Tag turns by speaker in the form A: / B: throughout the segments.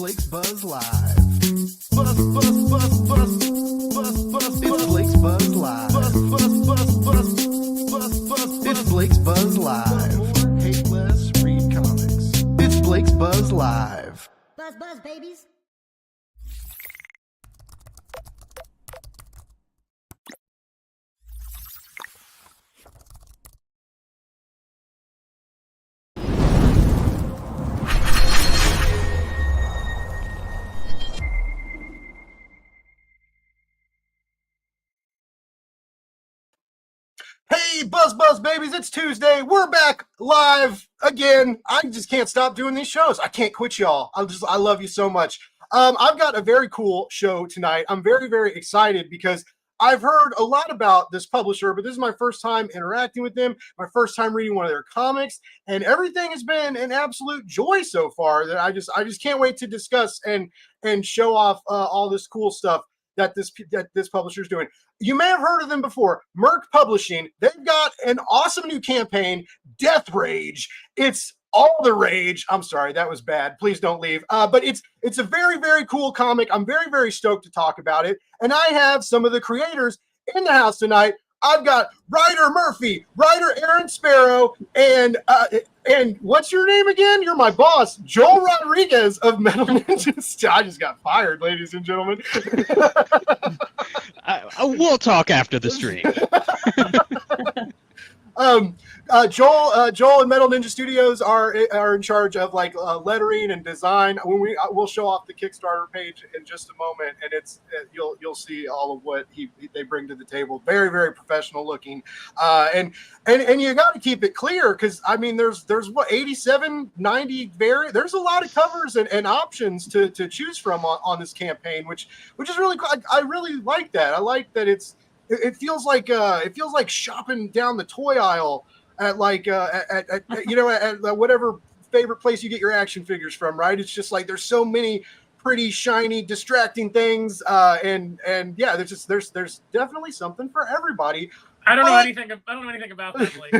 A: Blake's Buzz Live. Buzz, buzz, buzz, buzz, buzz, buzz. It's Blake's Buzz Live. Buzz, buzz, buzz, buzz, buzz, buzz. It's Blake's Buzz Live. Hate less, read comics. It's Blake's Buzz Live.
B: Buzz, buzz, babies.
C: Hey, Buzz Buzz babies, it's Tuesday. We're back live again. I just can't stop doing these shows. I can't quit y'all. I love you so much. I've got a very cool show tonight. I'm very, very excited because I've heard a lot about this publisher, but this is my first time interacting with them, my first time reading one of their comics, and everything has been an absolute joy so far that I just can't wait to discuss and show off all this cool stuff that this publisher is doing. You may have heard of them before, MERC Publishing. They've got an awesome new campaign, DEATHRAGE. It's all the rage. I'm sorry, that was bad. Please don't leave. But it's a very, very cool comic. I'm very, very stoked to talk about it. And I have some of the creators in the house tonight. I've got writer Murphy, writer Aaron Sparrow, and what's your name again? You're my boss, Joel Rodriguez of Metal Ninja. I just got fired, ladies and gentlemen.
D: We'll talk after the stream. Joel and Metal Ninja Studios are in charge of like lettering and design. We'll show off the Kickstarter page in just a moment, and you'll see all of what they bring to the table. Very, very professional looking, and you got to keep it clear because I mean there's what 87, 90 there's a lot of covers and options to choose from on this campaign, which is really cool. I really like that. I like that it feels like shopping down the toy aisle at whatever favorite place you get your action figures from, right? It's just like there's so many pretty shiny, distracting things, and yeah, there's definitely something for everybody.
E: I don't know anything about that, Blake.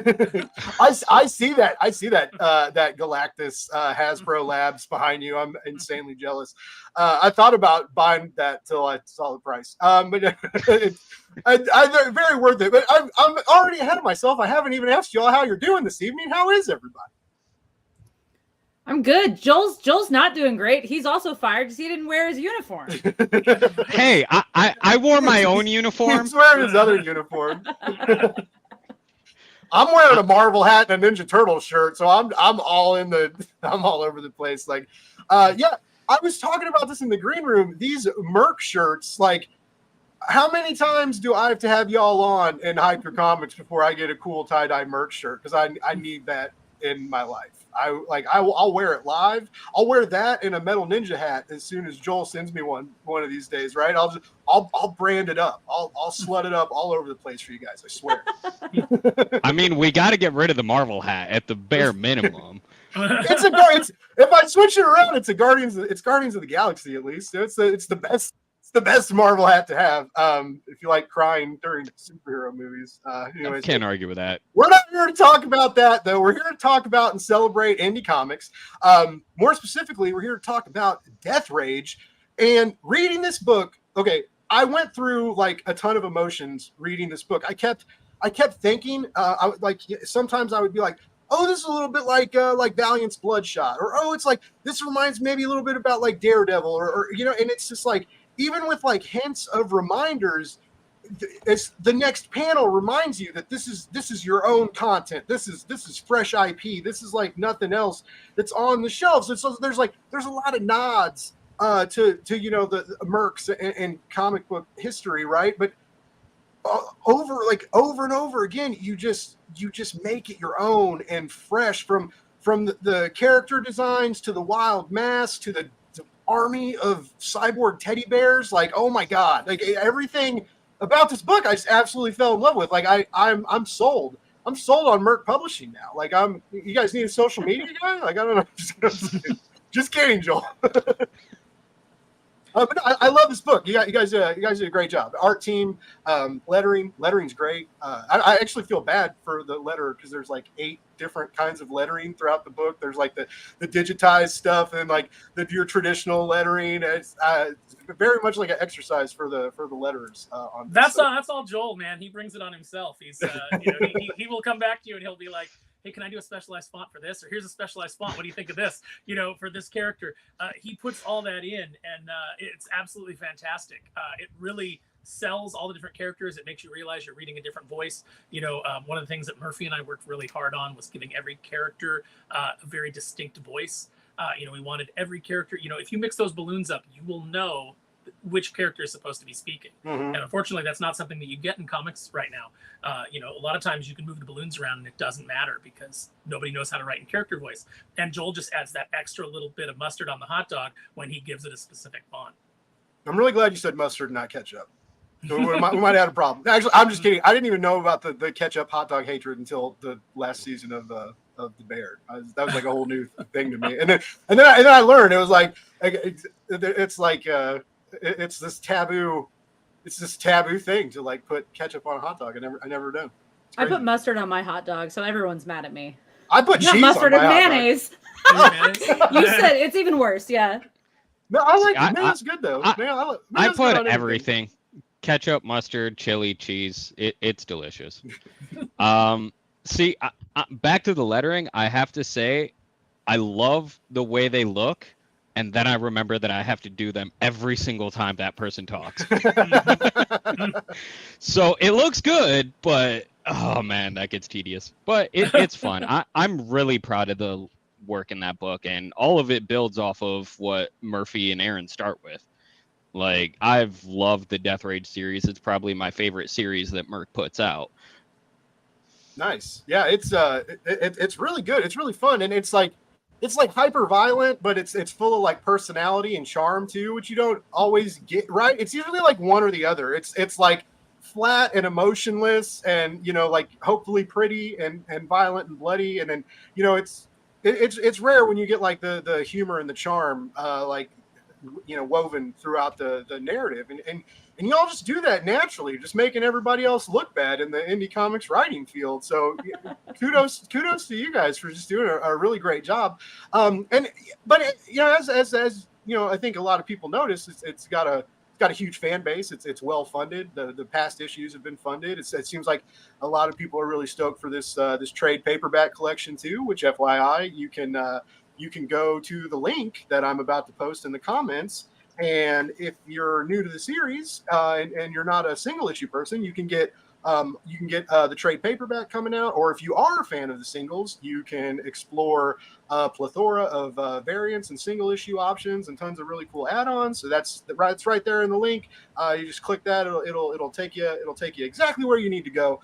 C: I see that that Galactus Hasbro Labs behind you. I'm insanely jealous. I thought about buying that till I saw the price. But I'm very worth it. But I'm already ahead of myself. I haven't even asked y'all how you're doing this evening. How is everybody?
F: I'm good. Joel's not doing great. He's also fired because he didn't wear his uniform.
D: Hey, I wore my own uniform.
C: He's wearing his other uniform. I'm wearing a Marvel hat and a Ninja Turtle shirt, so I'm all over the place. Like, yeah, I was talking about this in the green room. These MERC shirts, like, how many times do I have to have y'all on and hype your comics before I get a cool tie-dye MERC shirt? Because I need that in my life. I'll wear it live. I'll wear that in a Metal Ninja hat as soon as Joel sends me one of these days, right? I'll brand it up. I'll slut it up all over the place for you guys. I swear.
D: I mean, we got to get rid of the Marvel hat at the bare minimum.
C: If I switch it around, it's Guardians of the Galaxy at least. It's the best. The best Marvel hat to have if you like crying during superhero movies. Anyways,
D: Can't argue with that.
C: We're not here to talk about that, though. We're here to talk about and celebrate indie comics. More specifically, we're here to talk about DEATHRAGE and reading this book. Okay, I went through like a ton of emotions reading this book. I kept thinking, sometimes I would be like, oh, this is a little bit like Valiant's Bloodshot, or oh, it's like this reminds maybe a little bit about like Daredevil, or and it's just like. Even with like hints of reminders, it's the next panel reminds you that this is your own content. This is fresh IP. This is like nothing else that's on the shelves. And so there's a lot of nods to the MERCs and comic book history, right? But over and over again, you just make it your own and fresh from the character designs to the wild mask to the army of cyborg teddy bears. Like, oh my god, like everything about this book I just absolutely fell in love with. Like I'm sold on MERC Publishing now. Like you guys need a social media guy? Like I don't know. Just kidding, Joel. But no, I love this book. You guys did a great job. Art team, lettering's great. I actually feel bad for the letterer because there's like 8 different kinds of lettering throughout the book. There's like the digitized stuff and like your traditional lettering. It's very much like an exercise for the letterers. On this.
E: That's all Joel, man. He brings it on himself. He's he will come back to you and he'll be like, hey, can I do a specialized font for this? Or here's a specialized font. What do you think of this? For this character. He puts all that in, and it's absolutely fantastic. It really sells all the different characters. It makes you realize you're reading a different voice. One of the things that Murphy and I worked really hard on was giving every character a very distinct voice. We wanted every character, if you mix those balloons up, you will know which character is supposed to be speaking. And unfortunately, that's not something that you get in comics right now. A lot of times you can move the balloons around and it doesn't matter because nobody knows how to write in character voice. And Joel just adds that extra little bit of mustard on the hot dog when he gives it a specific font.
C: I'm really glad you said mustard, not ketchup. We might have had a problem. Actually, I'm just kidding. I didn't even know about the ketchup hot dog hatred until the last season of the Bear. That was like a whole new thing to me. And then I learned it was like it's like it's this taboo thing to like put ketchup on a hot dog. I never know.
F: I put mustard on my hot dog, so everyone's mad at me.
C: I put cheese
F: mustard
C: on my
F: and mayonnaise. You said it's even worse. Yeah.
C: No, I like it. Mayonnaise good though.
B: I put everything. Ketchup, mustard, chili, cheese. It's delicious. See, back to the lettering. I have to say, I love the way they look. And then I remember that I have to do them every single time that person talks. So it looks good, but oh man, that gets tedious. But it's fun. I'm really proud of the work in that book, and all of it builds off of what Murphy and Aaron start with. Like, I've loved the DEATHRAGE series. It's probably my favorite series that MERC puts out.
C: Nice. Yeah, it's really good. It's really fun, and it's like hyper violent, but it's full of like personality and charm too, which you don't always get, right? It's usually like one or the other. It's like flat and emotionless and like hopefully pretty and violent and bloody, and then it's rare when you get like the humor and the charm woven throughout the narrative, and y'all just do that naturally, just making everybody else look bad in the indie comics writing field. So kudos to you guys for just doing a really great job. As I think a lot of people notice, it's got a huge fan base. It's well funded. The past issues have been funded. It seems like a lot of people are really stoked for this trade paperback collection too, which FYI, you can go to the link that I'm about to post in the comments. And if you're new to the series and you're not a single issue person, you can get the trade paperback coming out. Or if you are a fan of the singles, you can explore a plethora of variants and single issue options and tons of really cool add-ons. So it's right there in the link. You just click that; it'll take you exactly where you need to go.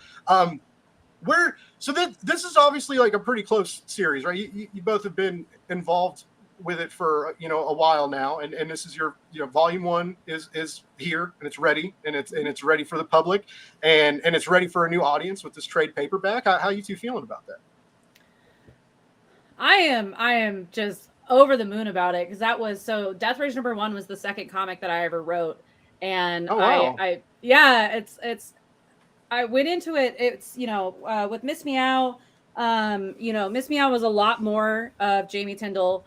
C: This is obviously like a pretty close series, right? You both have been involved with it for a while now, and this is your volume 1 is here and it's ready and it's ready for the public and it's ready for a new audience with this trade paperback. How you two feeling about that?
F: I am just over the moon about it, because DEATHRAGE #1 was the second comic that I ever wrote, and
C: oh, wow.
F: I went into it. It's with Miss Meow. Miss Meow was a lot more of Jamie Tyndall,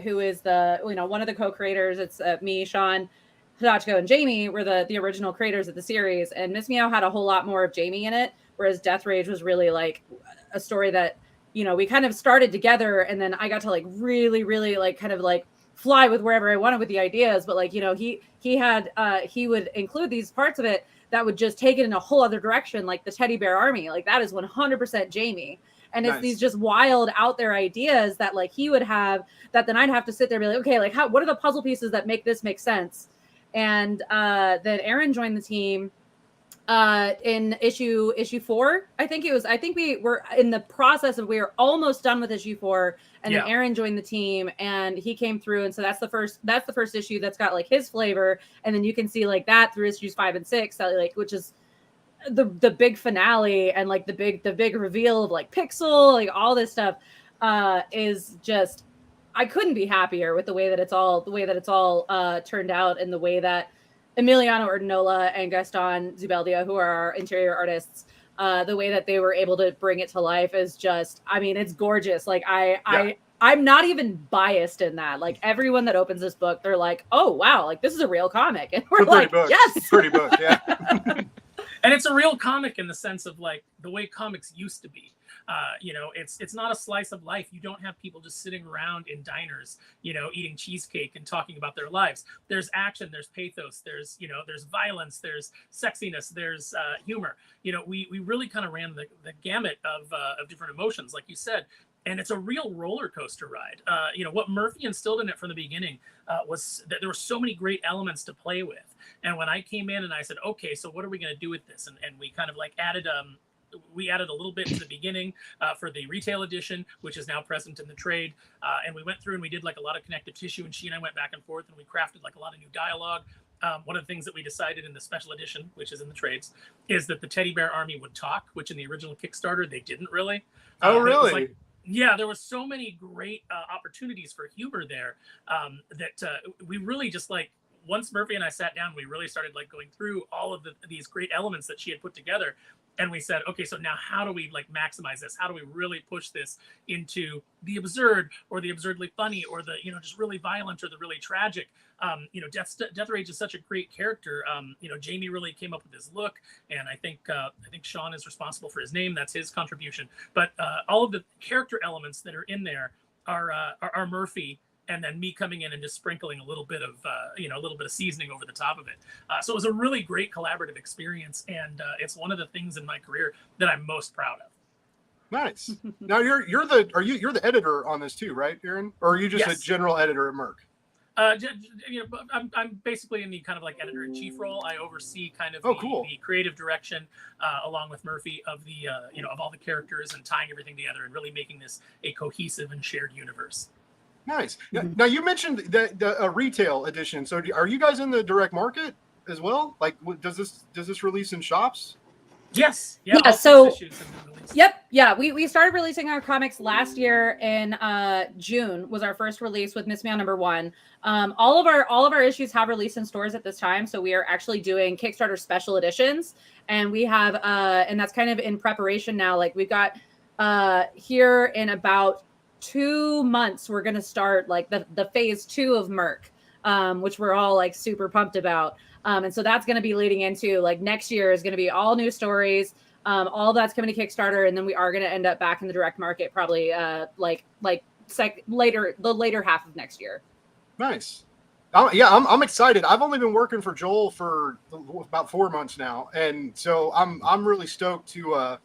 F: who is one of the co-creators. It's me, Sean, Hidachiko, and Jamie were the original creators of the series, and Miss Meow had a whole lot more of Jamie in it, whereas DEATHRAGE was really like a story that we kind of started together, and then I got to like really, really like kind of like fly with wherever I wanted with the ideas. But like he would include these parts of it that would just take it in a whole other direction, like the Teddy Bear Army. Like that is 100% Jamie. And it's these just wild out there ideas that like he would have, that then I'd have to sit there and be like, okay, like what are the puzzle pieces that make this make sense? And then Aaron joined the team in issue 4. I think we were in the process of, we were almost done with issue 4, and then Aaron joined the team and he came through. And so that's the first issue that's got like his flavor. And then you can see like that through issues 5 and 6, that, like, which is the big finale and like the big reveal of like Pixel, like all this stuff is just, I couldn't be happier with the way that it's all turned out, and the way that Emiliano Ordinola and Gaston Zubeldia, who are our interior artists, the way that they were able to bring it to life is just, I mean, it's gorgeous. Like I'm not even biased in that. Like everyone that opens this book, they're like, oh wow, like this is a real comic. And we're like, yes,
C: pretty book, yeah.
E: And it's a real comic in the sense of like the way comics used to be. You know, it's not a slice of life. You don't have people just sitting around in diners, you know, eating cheesecake and talking about their lives. There's action, there's pathos, there's, you know, there's violence, there's sexiness, there's humor. You know, we really kind of ran the gamut of different emotions, like you said. And it's a real roller coaster ride. You know, what Murphy instilled in it from the beginning was that there were so many great elements to play with. And when I came in and I said, okay, so what are we going to do with this? And we kind of like added a little bit to the beginning for the retail edition, which is now present in the trade. And we went through and we did like a lot of connective tissue, and she and I went back and forth and we crafted like a lot of new dialogue. One of the things that we decided in the special edition, which is in the trades, is that the teddy bear army would talk, which in the original Kickstarter, they didn't really.
C: Oh, really?
E: Yeah, there was so many great opportunities for humor there that we really just like, once Murphy and I sat down, we really started like going through all of these great elements that she had put together. And we said, okay, so now how do we like maximize this? How do we really push this into the absurd or the absurdly funny or the, you know, just really violent or the really tragic? You know, DEATHRAGE is such a great character. You know, Jamie really came up with his look, and I think Sean is responsible for his name. That's his contribution. But all of the character elements that are in there are Murphy, and then me coming in and just sprinkling a little bit of, you know, a little bit of seasoning over the top of it. So it was a really great collaborative experience, and it's one of the things in my career that I'm most proud of.
C: Nice. Now you're the editor on this too, right, Aaron? Or are you just
E: Yes.
C: a general editor at MERC?
E: You know, I'm basically in the kind of like editor-in-chief role. I oversee kind of
C: Cool.
E: the creative direction, along with Murphy, of the you know, of all the characters and tying everything together and really making this a cohesive and shared universe.
C: Nice. Now you mentioned the retail edition. So are you guys in the direct market as well? Like, does this release in shops?
E: Yes.
F: Yeah,
E: all
F: so-
E: 6 issues have been released.
F: Yep. Yeah. We started releasing our comics last year in June was our first release with Miss Meow #1. All of our issues have released in stores at this time. So we are actually doing Kickstarter special editions, and we have and that's kind of in preparation now. Like we've got here in about 2 months, we're going to start like the phase 2 of MERC, which we're all like super pumped about. And so that's going to be leading into like next year is going to be all new stories. All that's coming to Kickstarter, and then we are going to end up back in the direct market probably the later half of next year.
C: Nice. I'm excited. I've only been working for Joel for about 4 months now, and so I'm really stoked to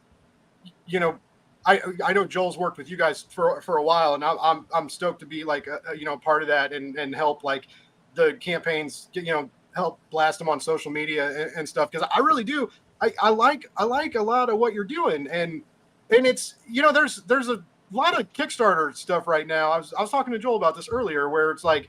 C: you know, I know Joel's worked with you guys for a while, and I'm stoked to be like you know, part of that and help like the campaigns, you know, help blast them on social media and stuff, because I really do. I like a lot of what you're doing, and it's, you know, there's a lot of Kickstarter stuff right now. I was talking to Joel about this earlier, where it's like,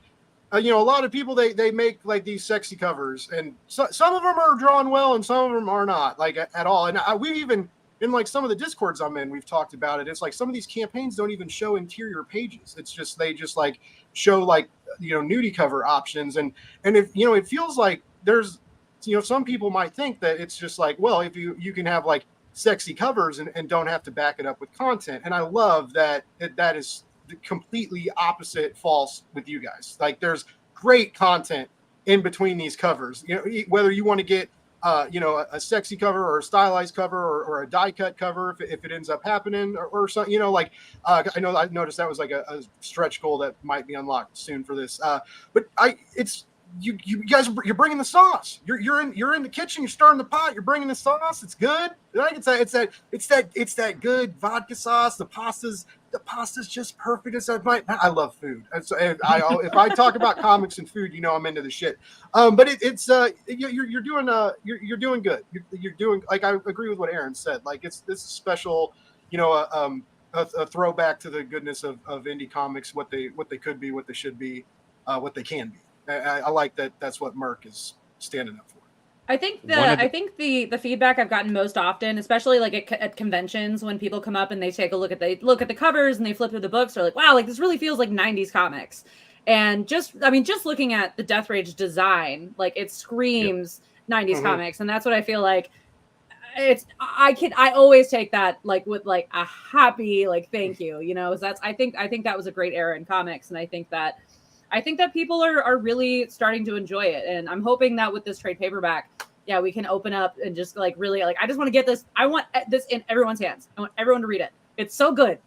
C: you know, a lot of people they make like these sexy covers, and some of them are drawn well, and some of them are not like at all. And we've even in like some of the Discords I'm in, we've talked about it. It's like some of these campaigns don't even show interior pages. It's just they just like show like, you know, nudie cover options, and if, you know, it feels like there's, you know, some people might think that it's just like, well, if you can have like sexy covers and don't have to back it up with content. And I love that is the completely opposite false with you guys. Like there's great content in between these covers, you know, whether you want to get you know, a sexy cover or a stylized cover or a die cut cover if it ends up happening or something, you know, like I noticed that was like a stretch goal that might be unlocked soon for this, but you guys, you're bringing the sauce. You're in the kitchen. You're stirring the pot. You're bringing the sauce. It's good. Like it's that good vodka sauce. The pasta's just perfect. I love food. If I talk about comics and food, you know, I'm into the shit. But you're doing good. You're doing, like, I agree with what Aaron said. Like this is special. You know, a throwback to the goodness of indie comics, what they could be, what they should be, what they can be. I like that. That's what MERC is standing up for.
F: I think the feedback I've gotten most often, especially like at conventions, when people come up and they take a look at the covers and they flip through the books, they're like, wow, like this really feels like 90s comics. And just looking at the DEATHRAGE design, like it screams 90s comics, and that's what I feel like. I always take that like with like a happy like thank you, you know. I think that was a great era in comics, and I think that people are really starting to enjoy it, and I'm hoping that with this trade paperback, yeah, we can open up and just like really like I just want to get this. I want this in everyone's hands. I want everyone to read it. It's so good.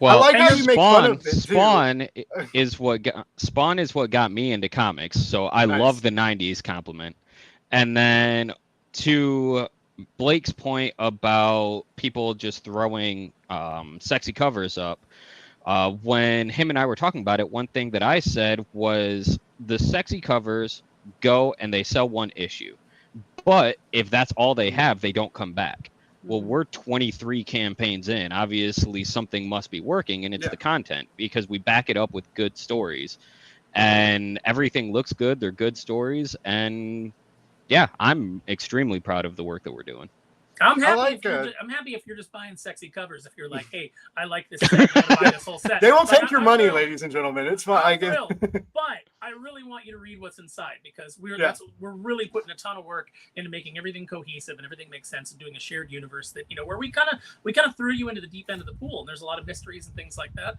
B: Well,
C: I like how you make fun of it, too.
B: Spawn is what got me into comics, so I love the 90s compliment. And then to Blake's point about people just throwing sexy covers up, when him and I were talking about it, one thing that I said was the sexy covers go and they sell one issue, but if that's all they have, they don't come back. Well, we're 23 campaigns in. Obviously, something must be working, and it's the content, because we back it up with good stories, and everything looks good. They're good stories, and yeah, I'm extremely proud of the work that we're doing.
E: I'm happy if you're just buying sexy covers. If you're like, hey, I like this set, I'm gonna buy this whole set.
C: They won't take your money, ladies and gentlemen. It's fine.
E: But I really want you to read what's inside, because we're really putting a ton of work into making everything cohesive and everything makes sense, and doing a shared universe that, you know, where we kind of threw you into the deep end of the pool, and there's a lot of mysteries and things like that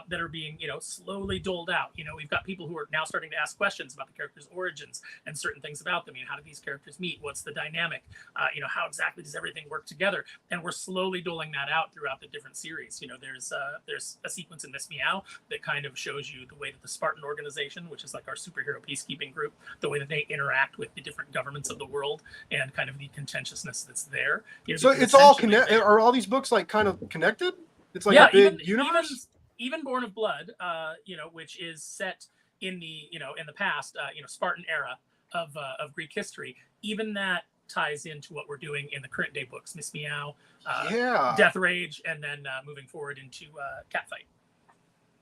E: that are being, you know, slowly doled out. You know, we've got people who are now starting to ask questions about the characters' origins and certain things about them. You know, how do these characters meet? What's the dynamic? You know, how exactly does everything work together? And we're slowly doling that out throughout the different series. You know, there's a sequence in Miss Meow that kind of shows you the way that the Spartan organization, which is like our superhero peacekeeping group, the way that they interact with the different governments of the world, and kind of the contentiousness that's there. You know,
C: so it's all connected. Are all these books like kind of connected? It's like a big universe.
E: Even Born of Blood, you know, which is set in the in the past, Spartan era of Greek history. Even that ties into what we're doing in the current day books, Miss Meow, DEATHRAGE, and then moving forward into Catfight.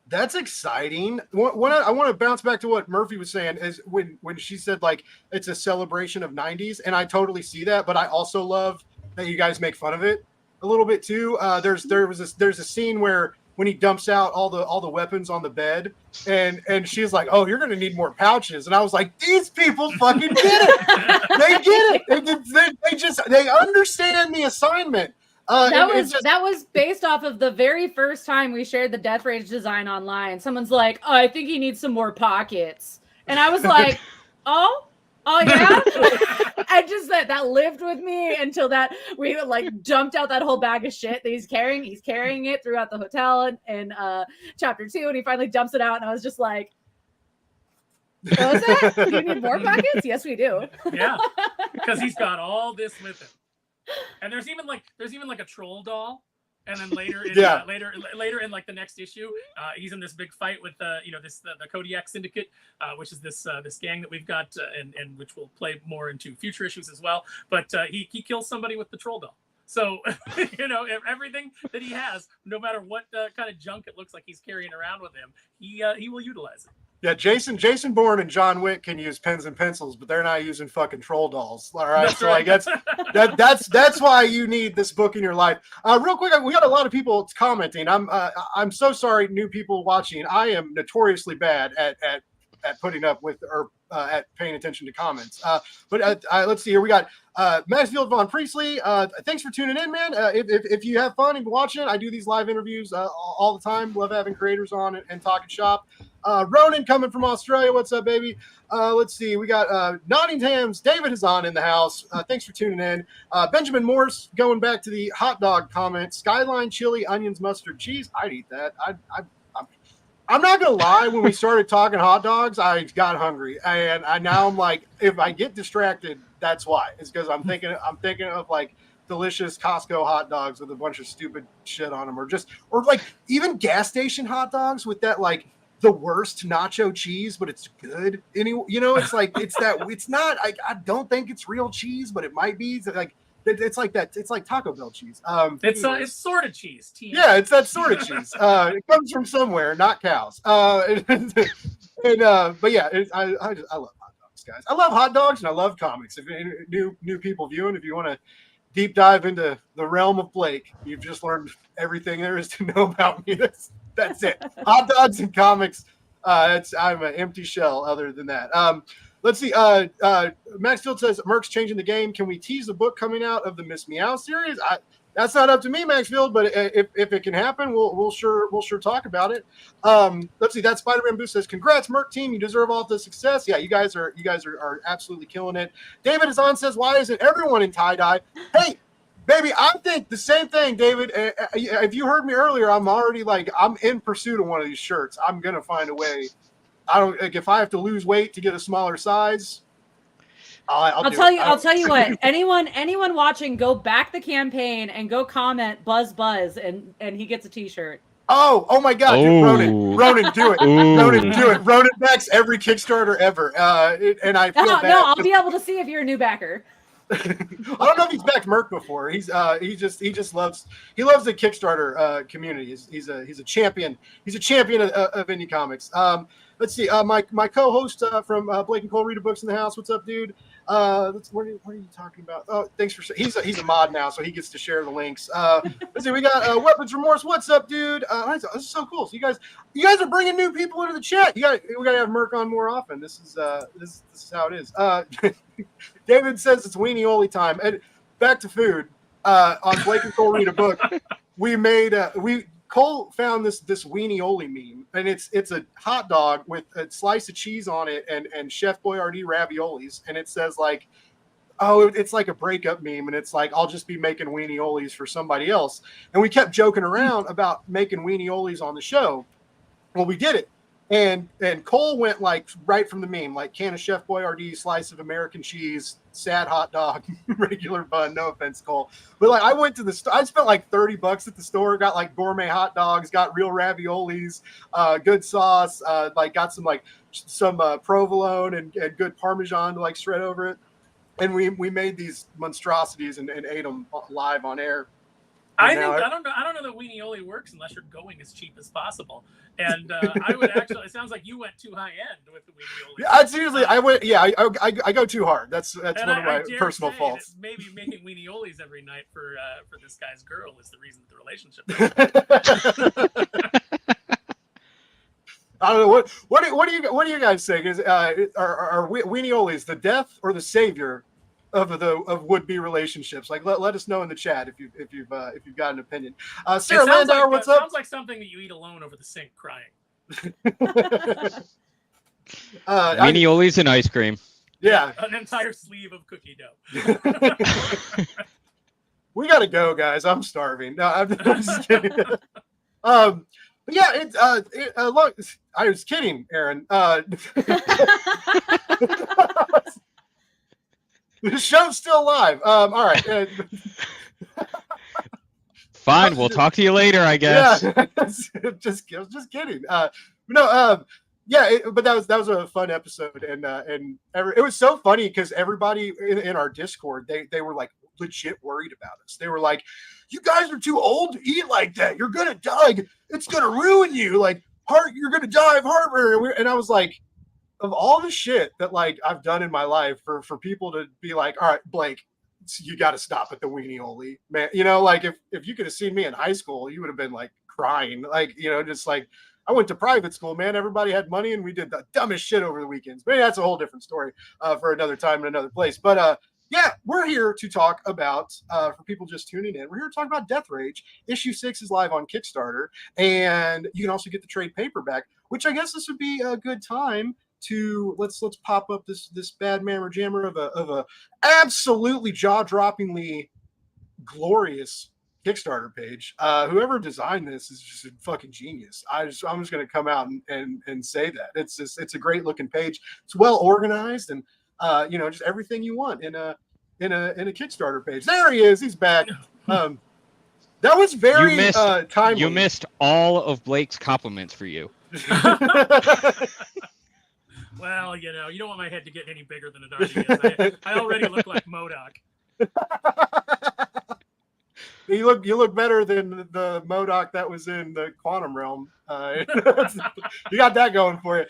C: That's exciting. What I want to bounce back to what Murphy was saying is when she said like it's a celebration of 90s, and I totally see that, but I also love that you guys make fun of it a little bit too. There's a scene where when he dumps out all the weapons on the bed, and she's like, "Oh, you're gonna need more pouches," and I was like, "These people fucking get it. They get it. They understand the assignment."
F: That was based off of the very first time we shared the DEATHRAGE design online. Someone's like, "Oh, I think he needs some more pockets," and I was like, "Oh yeah." I just that lived with me until that we like dumped out that whole bag of shit that he's carrying. He's carrying it throughout the hotel in chapter 2, and he finally dumps it out, and I was just like, "What was that? Do you need more pockets?" Yes, we do.
E: Yeah, because he's got all this with him. And there's even like a troll doll, and then later in like the next issue, he's in this big fight with the Kodiak Syndicate, which is this gang that we've got, and which will play more into future issues as well. But he kills somebody with the troll doll. So you know, everything that he has, no matter what kind of junk it looks like he's carrying around with him, he will utilize it.
C: Yeah, Jason Bourne and John Wick can use pens and pencils, but they're not using fucking troll dolls. All right, so like that's why you need this book in your life. Real quick, we got a lot of people commenting. I'm so sorry, new people watching. I am notoriously bad at putting up with or at paying attention to comments. But let's see here. We got Maxfield Von Priestley. Thanks for tuning in, man. If you have fun and watching, I do these live interviews all the time. Love having creators on and talking shop. Ronan coming from Australia. What's up, baby? Let's see. We got Nottingham's David is on in the house. Thanks for tuning in. Benjamin Morse going back to the hot dog comment. Skyline chili, onions, mustard, cheese. I'd eat that. I'm not gonna lie. When we started talking hot dogs, I got hungry, and now I'm like, if I get distracted, that's why. It's because I'm thinking of like delicious Costco hot dogs with a bunch of stupid shit on them, or like even gas station hot dogs with that like the worst nacho cheese, but it's good. Anyway, you know, it's like it's not. I don't think it's real cheese, but it might be. It's like it's like that. It's like Taco Bell cheese.
E: It's sort of cheese.
C: Yeah, it's that sort of cheese. It comes from somewhere, not cows. But yeah, I love hot dogs. comics, guys. I love hot dogs and I love comics. If any new people viewing, if you want to deep dive into the realm of Blake, you've just learned everything there is to know about me. That's it. Hot dogs and comics. I'm an empty shell other than that. Let's see. Max Field says Merc's changing the game. Can we tease the book coming out of the Miss Meow series? That's not up to me, Maxfield, but if it can happen, we'll sure talk about it. Let's see. That Spider-Man Boost says, "Congrats, Merc team. You deserve all the success." Yeah, you guys are absolutely killing it. David Azan says, "Why isn't everyone in tie-dye?" Hey, baby, I think the same thing, David. If you heard me earlier, I'm already I'm in pursuit of one of these shirts. I'm gonna find a way. If I have to lose weight to get a smaller size. I'll
F: tell you what. Anyone watching, go back the campaign and go comment buzz, and he gets a T-shirt.
C: Oh my God, dude, Ronan, do it. Ronan, do it. Ronan backs every Kickstarter ever, and I feel bad.
F: No, I'll be able to see if you're a new backer.
C: I don't know if he's backed Merc before. He just loves the Kickstarter community. He's a champion. He's a champion of indie comics. Let's see. My co-host from Blake and Cole Read Books in the house. What's up, dude? What are you talking about? Oh, thanks for he's a mod now, so he gets to share the links. Let's see. We got Weapons Remorse. What's up, dude? This is so cool. So you guys are bringing new people into the chat. We gotta have Merc on more often. This is how it is. David says it's Weenie Oli time. And back to food. On Blake and Cole Read a Book, Cole found this Weenie Oli meme, and it's a hot dog with a slice of cheese on it and Chef Boyardee raviolis, and it says it's like a breakup meme, and it's like, I'll just be making Weenie Olis for somebody else. And we kept joking around about making Weenie Olis on the show. Well, we did it. And Cole went right from the meme, can of Chef Boyardee, slice of American cheese, sad hot dog, regular bun. No offense, Cole. But I went to the store. I spent $30 at the store. Got gourmet hot dogs, got real raviolis, good sauce. Got some provolone and good Parmesan to shred over it. And we made these monstrosities and ate them live on air.
E: I don't know that Weenie Oli works unless you're going as cheap as possible. And I would actually. It sounds like you went too high end with the Weenie Oli.
C: Yeah, seriously, I went. Yeah, I go too hard. That's one of my personal faults.
E: Maybe making Weenie Olis every night for this guy's girl is the reason the relationship.
C: I don't know what do you guys think? Are Weenie Olis the death or the savior of would-be relationships? Let us know in the chat if you've got an opinion. Sarah Landauer, what's up?
E: Sounds like something that you eat alone over the sink crying.
B: Weenie Olis and ice cream.
C: Yeah,
E: an entire sleeve of cookie dough.
C: We gotta go, guys. I'm starving. No, I'm just kidding. But yeah, look, I was kidding, Aaron. The show's still live. All right.
B: Fine, we'll talk to you later, I guess.
C: Yeah, just kidding. Yeah, but that was a fun episode, and it was so funny because everybody in our Discord, they were legit worried about us. They were like, "You guys are too old to eat like that. You're gonna die. It's gonna ruin you. You're gonna die of heartburn." And I was like, of all the shit that I've done in my life for people to be like, all right, Blake, you got to stop at the Weenie Oli, man. If you could have seen me in high school, you would have been crying, I went to private school, man. Everybody had money and we did the dumbest shit over the weekends. But that's a whole different story for another time in another place. But yeah, we're here to talk about, for people just tuning in, we're here to talk about DEATHRAGE. Issue 6 is live on Kickstarter, and you can also get the trade paperback, which I guess this would be a good time to let's pop up this bad mammer jammer of a absolutely jaw-droppingly glorious Kickstarter page. Whoever designed this is just a fucking genius. I'm just gonna come out and say that it's a great looking page. It's well organized and just everything you want in a Kickstarter page. There he is. He's back. That was very timely.
B: You missed all of Blake's compliments for you.
E: Well, you don't want my head to get any bigger than it already is. I already look like MODOK.
C: You look better than the MODOK that was in the Quantum Realm. You got that going for you.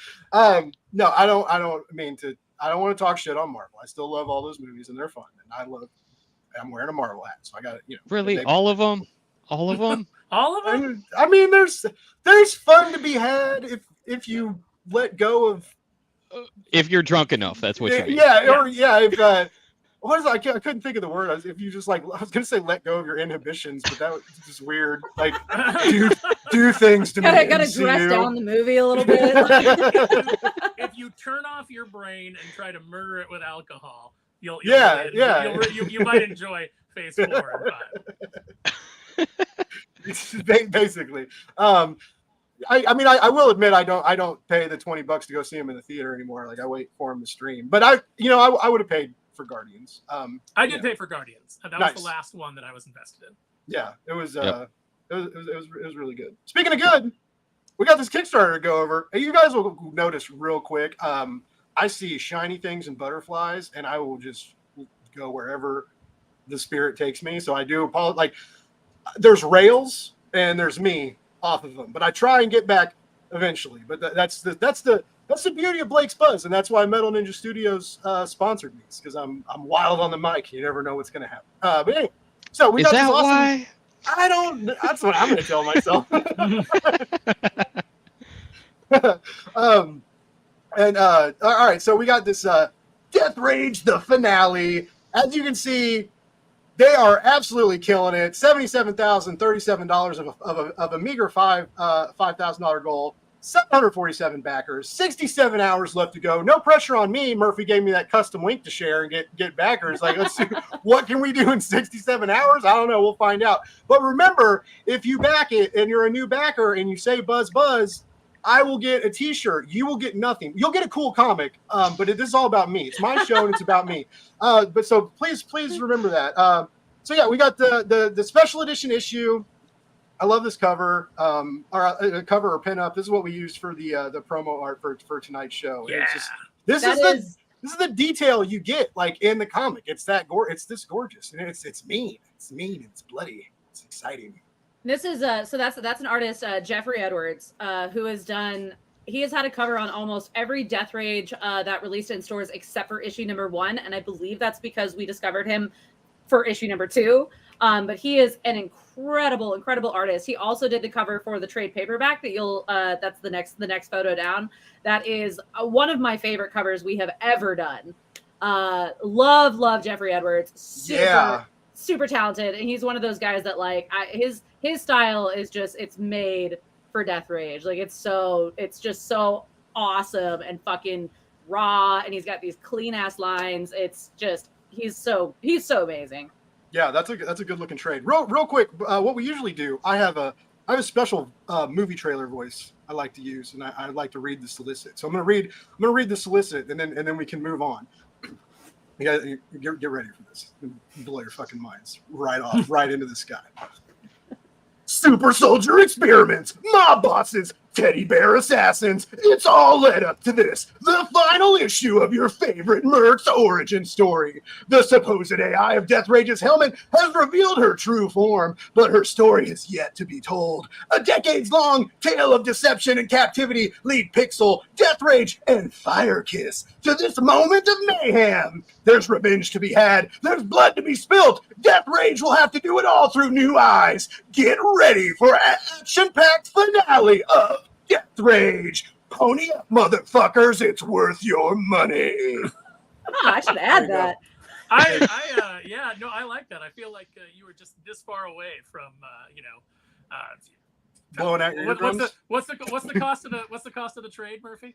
C: No, I don't mean to. I don't want to talk shit on Marvel. I still love all those movies and they're fun. And I'm wearing a Marvel hat, so I got it.
B: Really, all of them, all of them.
E: All of them.
C: I mean, there's fun to be had if you let go of.
B: If you're drunk enough, that's what you mean.
C: If what is it? I couldn't think of the word. If you just I was gonna say let go of your inhibitions, but that was just weird. Like do things to me.
F: Gotta dress down the movie a little bit.
E: If you turn off your brain and try to murder it with alcohol, you might enjoy Phase 4 and 5.
C: Basically. I mean, I will admit I don't pay the $20 to go see him in the theater anymore. Like I wait for him to stream, but I would have paid for Guardians.
E: I did pay for Guardians. That
C: Nice.
E: was the last one that I was invested in.
C: Yeah, it was.
B: Yep.
C: It was really good. Speaking of good, we got this Kickstarter to go over. You guys will notice real quick. I see shiny things and butterflies, and I will just go wherever the spirit takes me. So I do apologize. Like, there's rails and there's me off of them, but I try and get back eventually. But that's the beauty of Blake's Buzz, and that's why Metal Ninja Studios sponsored me, because I'm wild on the mic. You never know what's going to happen. But anyway, so we got
B: Is that
C: this awesome.
B: why?
C: I don't. That's what I'm going to tell myself. All right. So we got this DEATHRAGE, the finale. As you can see, they are absolutely killing it. $77,037 of a meager $5,000 goal. 747 backers, 67 hours left to go. No pressure on me. Murphy gave me that custom link to share and get backers. Like, let's see, what can we do in 67 hours? I don't know. We'll find out. But remember, if you back it and you're a new backer and you say Buzz Buzz, I will get a t-shirt. You will get nothing. You'll get a cool comic, but this is all about me. It's my show and it's about me. But so please remember that. So yeah, we got the special edition issue. I love this cover, or cover or pinup. This is what we used for the promo art for tonight's show.
E: Yeah.
C: It's just, this is the detail you get like in the comic. It's it's this gorgeous, and it's mean. It's mean. It's bloody. It's exciting.
F: This is so that's an artist, Jeffrey Edwards, who has done. He has had a cover on almost every DEATHRAGE that released in stores except for issue number 1, and I believe that's because we discovered him for issue number 2. But he is an incredible artist. He also did the cover for the trade paperback that you'll that's the next photo down. That is one of my favorite covers we have ever done. Love Jeffrey Edwards. Super talented, and he's one of those guys that like his style is just, it's made for DEATHRAGE. Like it's just so awesome and fucking raw, and he's got these clean ass lines. It's just he's so amazing. Yeah,
C: that's a good looking trade. Real quick, what we usually do, I have a special movie trailer voice I like to use, and I like to read the solicit. So I'm gonna read the solicit, and then we can move on. You guys, get ready for this. Blow your fucking minds right into the sky. Super soldier experiments, mob bosses, teddy bear assassins. It's all led up to this, the final issue of your favorite MERC's origin story. The supposed AI of DEATHRAGE's helmet has revealed her true form, but her story is yet to be told. A decades-long tale of deception and captivity lead Pixel, DEATHRAGE, and Firekiss to this moment of mayhem. There's revenge to be had. There's blood to be spilt. DEATHRAGE will have to do it all through new eyes. Get ready for an action-packed finale of DEATHRAGE. Pony up, motherfuckers. It's worth your money.
F: I should add that.
E: I like that. I feel like you were just this far away from
C: blowing out your eardrums.
E: What's the cost of the trade, Murphy?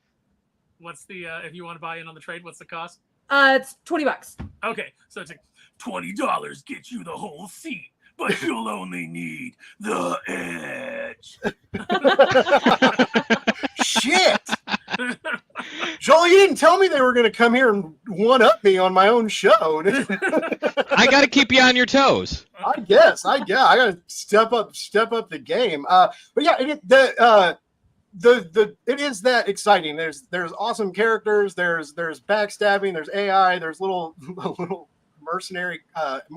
E: What's the if you want to buy in on the trade, what's the cost?
F: It's $20.
E: Okay, so it's like $20 gets you the whole seat, but you'll only need the edge.
C: Shit. Joel, you didn't tell me they were going to come here and one-up me on my own show.
B: I got to keep you on your toes.
C: I guess. I got to step up the game. But yeah, it is that exciting. There's awesome characters. There's backstabbing. There's AI. There's little mercenary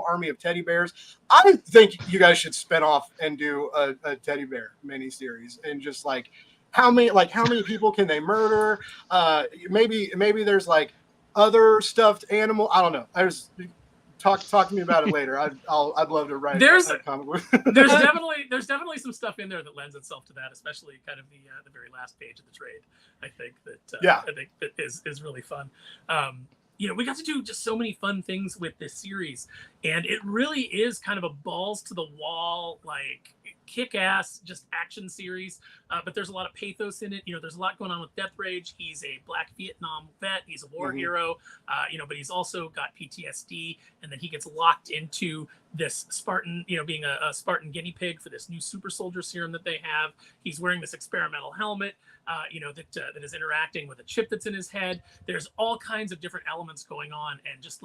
C: army of teddy bears. I think you guys should spin off and do a teddy bear miniseries, and just like how many people can they murder? Maybe there's like other stuffed animal. I don't know. I was talk to me about it later. I'd love to write a comic book.
E: there's definitely some stuff in there that lends itself to that, especially kind of the very last page of the trade. I think that is really fun. We got to do just so many fun things with this series, and it really is kind of a balls to the wall, like kick-ass just action series, but there's a lot of pathos in it. There's a lot going on with DEATHRAGE. He's a Black Vietnam vet. He's a war hero, but he's also got PTSD, and then he gets locked into this Spartan, being a Spartan guinea pig for this new super soldier serum that they have. He's wearing this experimental helmet, that is interacting with a chip that's in his head. There's all kinds of different elements going on, and just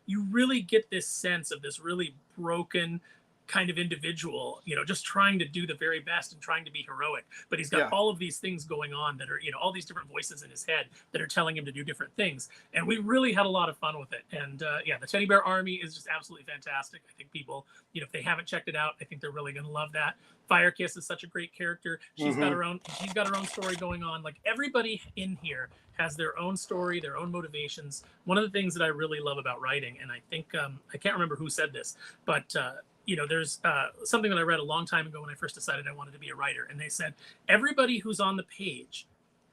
E: you really get this sense of this really broken kind of individual, just trying to do the very best and trying to be heroic. But he's got all of these things going on that are, all these different voices in his head that are telling him to do different things. And we really had a lot of fun with it. And the Teddy Bear Army is just absolutely fantastic. I think people, if they haven't checked it out, I think they're really going to love that. Firekiss is such a great character. She's got her own story going on. Like, everybody in here has their own story, their own motivations. One of the things that I really love about writing, and I think I can't remember who said this, but there's something that I read a long time ago when I first decided I wanted to be a writer, and they said everybody who's on the page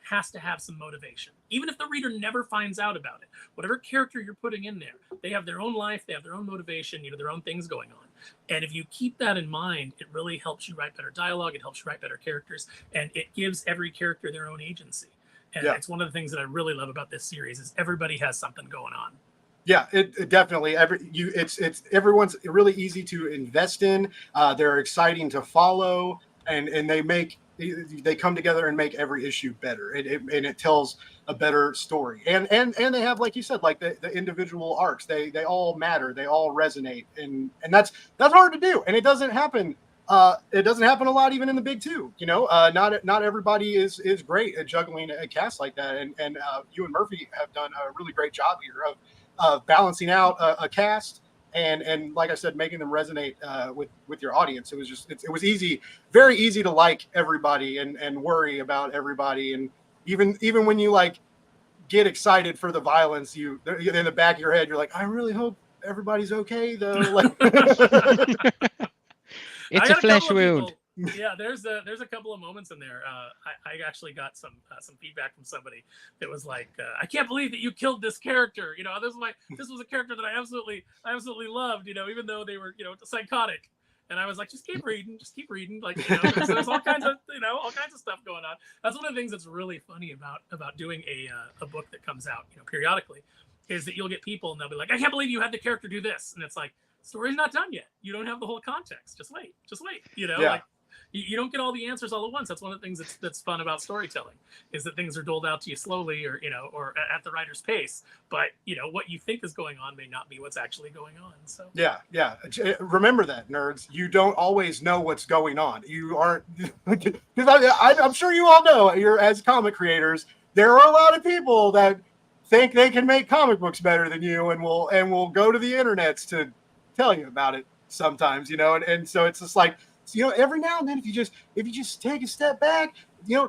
E: has to have some motivation, even if the reader never finds out about it. Whatever character you're putting in there, they have their own life, they have their own motivation, their own things going on. And if you keep that in mind, it really helps you write better dialogue, it helps you write better characters, and it gives every character their own agency. And it's one of the things that I really love about this series is everybody has something going on.
C: Yeah, it definitely. It's everyone's really easy to invest in. They're exciting to follow, and they come together and make every issue better. And it tells a better story. And they have, like you said, like the individual arcs. They all matter. They all resonate, and that's hard to do. And it doesn't happen. It doesn't happen a lot, even in the big two. Not everybody is great at juggling a cast like that. And you and Murphy have done a really great job here of balancing out a cast and like I said, making them resonate with your audience. It was just it was easy, very easy to like everybody and worry about everybody. And even when you get excited for the violence, you in the back of your head, you're like, I really hope everybody's okay though.
B: It's a flesh wound.
E: Yeah, there's a couple of moments in there. I actually got some feedback from somebody that was like, I can't believe that you killed this character. This was a character that I absolutely loved. Even though they were psychotic. And I was like, just keep reading. Like, there's all kinds of stuff going on. That's one of the things that's really funny about doing a book that comes out periodically, is that you'll get people and they'll be like, I can't believe you had the character do this, and it's like, story's not done yet. You don't have the whole context. Just wait. You don't get all the answers all at once. That's one of the things that's fun about storytelling, is that things are doled out to you slowly, or at the writer's pace. But what you think is going on may not be what's actually going on. So
C: yeah. Remember that, nerds. You don't always know what's going on. You aren't, because I'm sure you all know. As comic creators, there are a lot of people that think they can make comic books better than you, and will go to the internets to tell you about it sometimes. And so it's just like, every now and then, if you just take a step back,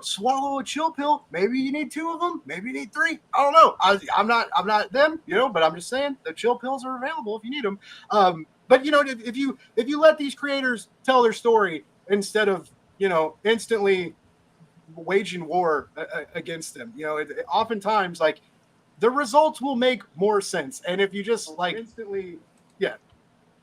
C: swallow a chill pill. Maybe you need 2 of them. Maybe you need 3. I don't know. I'm not them, but I'm just saying the chill pills are available if you need them. But if you let these creators tell their story instead of instantly waging war against them, oftentimes the results will make more sense. And if you just instantly,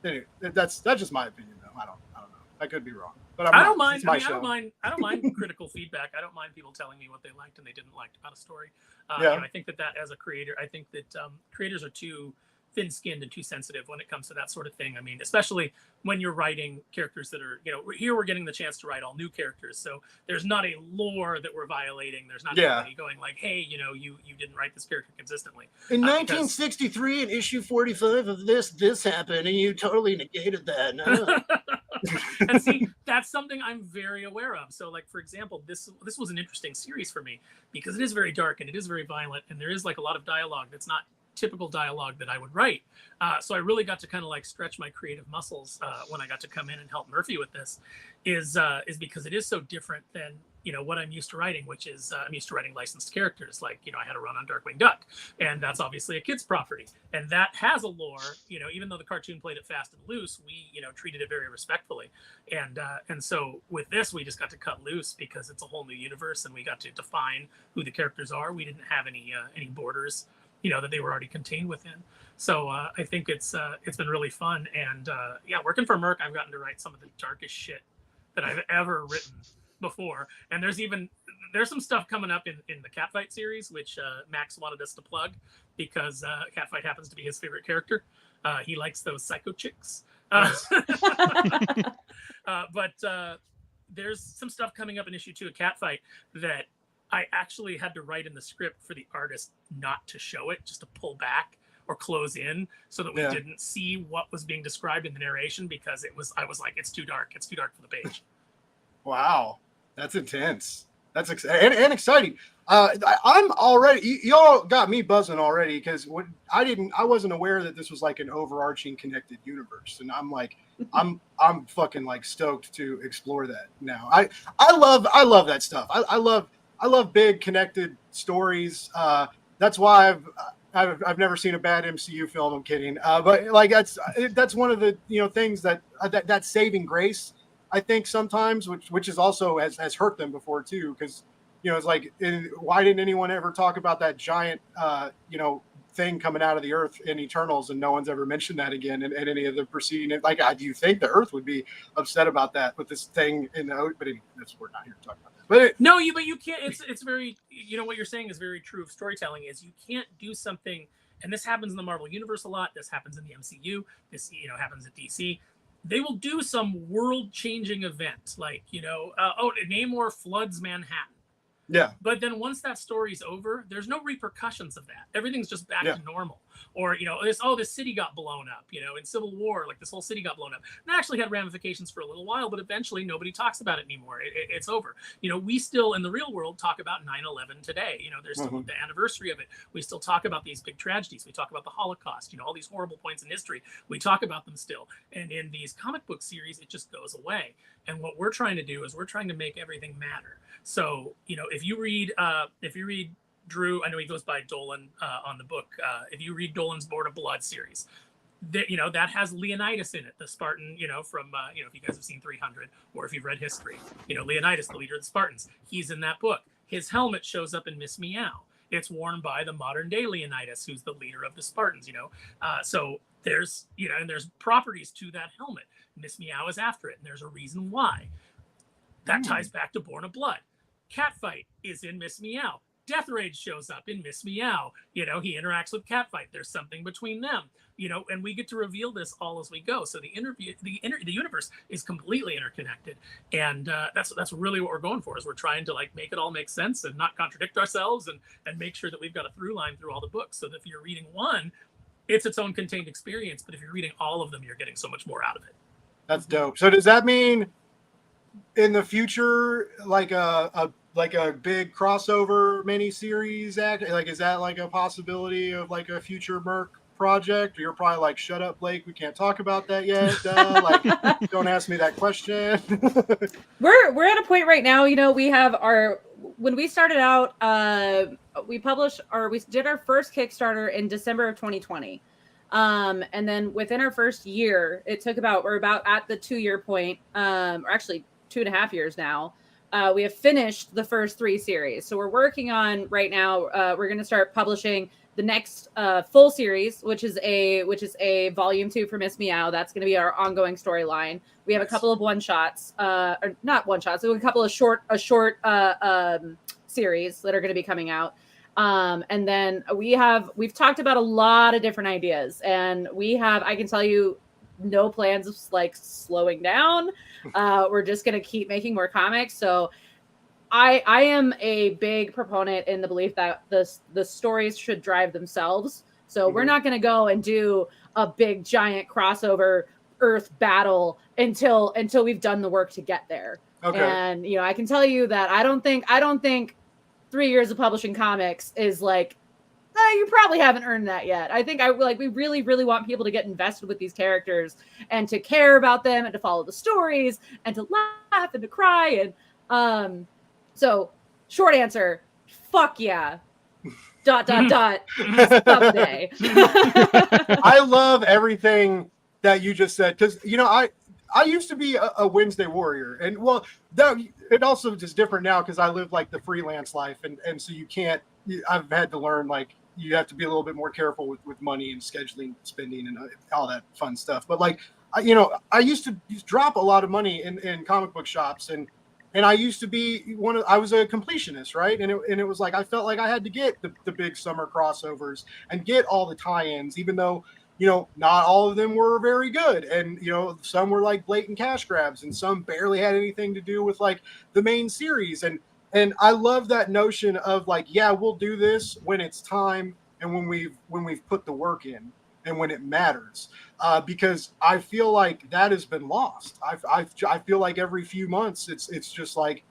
C: anyway, that's just my opinion, though. I don't know. I could be wrong, but I don't mind. I don't mind critical feedback. I don't mind people telling me what they liked and they didn't like about a story.
E: I think that as a creator, I think that creators are too thin-skinned and too sensitive when it comes to that sort of thing. I mean, especially when you're writing characters that are, here we're getting the chance to write all new characters. So there's not a lore that we're violating. There's not anybody going like, hey, you didn't write this character consistently.
C: In 1963, in issue 45 of this happened, and you totally negated that.
E: And see, that's something I'm very aware of. So, for example, this was an interesting series for me because it is very dark and it is very violent, and there is a lot of dialogue that's not typical dialogue that I would write. So I really got to kind of stretch my creative muscles when I got to come in and help Murphy with this, is because it is so different than what I'm used to writing, which is I'm used to writing licensed characters. Like, I had a run on Darkwing Duck, and that's obviously a kid's property, and that has a lore. Even though the cartoon played it fast and loose, we treated it very respectfully, and so with this, we just got to cut loose because it's a whole new universe, and we got to define who the characters are. We didn't have any borders, that they were already contained within. So I think it's been really fun, and working for MERC, I've gotten to write some of the darkest shit that I've ever written before. And there's some stuff coming up in the Catfight series, which Max wanted us to plug because Catfight happens to be his favorite character. He likes those psycho chicks. But there's some stuff coming up in issue 2 of Catfight that I actually had to write in the script for the artist not to show it, just to pull back or close in so that we didn't see what was being described in the narration, because I was like, it's too dark for the page.
C: Wow, that's intense. That's and exciting. I'm already, y'all got me buzzing already, because I wasn't aware that this was like an overarching connected universe, and I'm like, I'm fucking like stoked to explore that now. I love that stuff. I love big connected stories. That's why I've never seen a bad MCU film. I'm kidding, but like that's one of the things that's saving grace, I think, sometimes, which is also has hurt them before too, because it's like, why didn't anyone ever talk about that giant thing coming out of the earth in Eternals, and no one's ever mentioned that again in any of the preceding. Like, do you think the Earth would be upset about that with this thing in the ocean? But we're not here to talk about that. But
E: but you can't. It's very, what you're saying is very true of storytelling. Is you can't do something, and this happens in the Marvel universe a lot. This happens in the MCU. This happens at DC. They will do some world-changing event, like Namor floods Manhattan.
C: Yeah.
E: But then once that story's over, there's no repercussions of that. Everything's just back to normal. Or, this city got blown up, in Civil War, like this whole city got blown up. And that actually had ramifications for a little while, but eventually nobody talks about it anymore. It's over. We still, in the real world, talk about 9/11 today. There's still the anniversary of it. We still talk about these big tragedies. We talk about the Holocaust, all these horrible points in history. We talk about them still. And in these comic book series, it just goes away. And what we're trying to do is we're trying to make everything matter. So, if you read Drew, I know he goes by Dolan on the book. If you read Dolan's Board of Blood series, that has Leonidas in it, the Spartan, from, if you guys have seen 300, or if you've read history, Leonidas, the leader of the Spartans, he's in that book. His helmet shows up in Miss Meow. It's worn by the modern day Leonidas, who's the leader of the Spartans, So there's, and there's properties to that helmet. Miss Meow is after it, and there's a reason why. That ties back to Born of Blood. Catfight is in Miss Meow. DEATHRAGE shows up in Miss Meow. He interacts with Catfight. There's something between them. And we get to reveal this all as we go. So the universe is completely interconnected, and that's really what we're going for. Is we're trying to make it all make sense and not contradict ourselves, and make sure that we've got a through line through all the books. So that if you're reading one, it's its own contained experience. But if you're reading all of them, you're getting so much more out of it.
C: That's dope. So does that mean in the future, like a big crossover mini-series act? Like, is that like a possibility of like a future MERC project? Or you're probably like, shut up, Blake, we can't talk about that yet. Don't ask me that question.
F: We're at a point right now, we have when we started out, we did our first Kickstarter in December of 2020. And then within our first year, we're about at the 2-year point, or actually 2.5 years now. We have finished the first 3 series. So we're working on right now. We're going to start publishing the next full series, which is a volume 2 for Miss Meow. That's going to be our ongoing storyline. We have a couple of one-shots, or not one-shots. So a couple of short series that are going to be coming out. And then we've talked about a lot of different ideas, and I can tell you, no plans of slowing down. We're just going to keep making more comics. So I am a big proponent in the belief that the stories should drive themselves. So we're not going to go and do a big giant crossover Earth battle until we've done the work to get there. Okay. And I can tell you that I don't think 3 years of publishing comics is you probably haven't earned that yet. I think we really, really want people to get invested with these characters and to care about them and to follow the stories and to laugh and to cry. And So, short answer, fuck yeah. ... someday.
C: I love everything that you just said, because I used to be a Wednesday warrior, and well, that it also is different now because I live like the freelance life, and so you can't. I've had to learn like you have to be a little bit more careful with money and scheduling, spending, and all that fun stuff. But like, I used to drop a lot of money in comic book shops, and I used to be I was a completionist, right? And it was like I felt like I had to get the big summer crossovers and get all the tie-ins, even though not all of them were very good. And, some were like blatant cash grabs, and some barely had anything to do with like the main series. And I love that notion of like, yeah, we'll do this when it's time and when we've put the work in and when it matters. Because I feel like that has been lost. I feel like every few months it's just like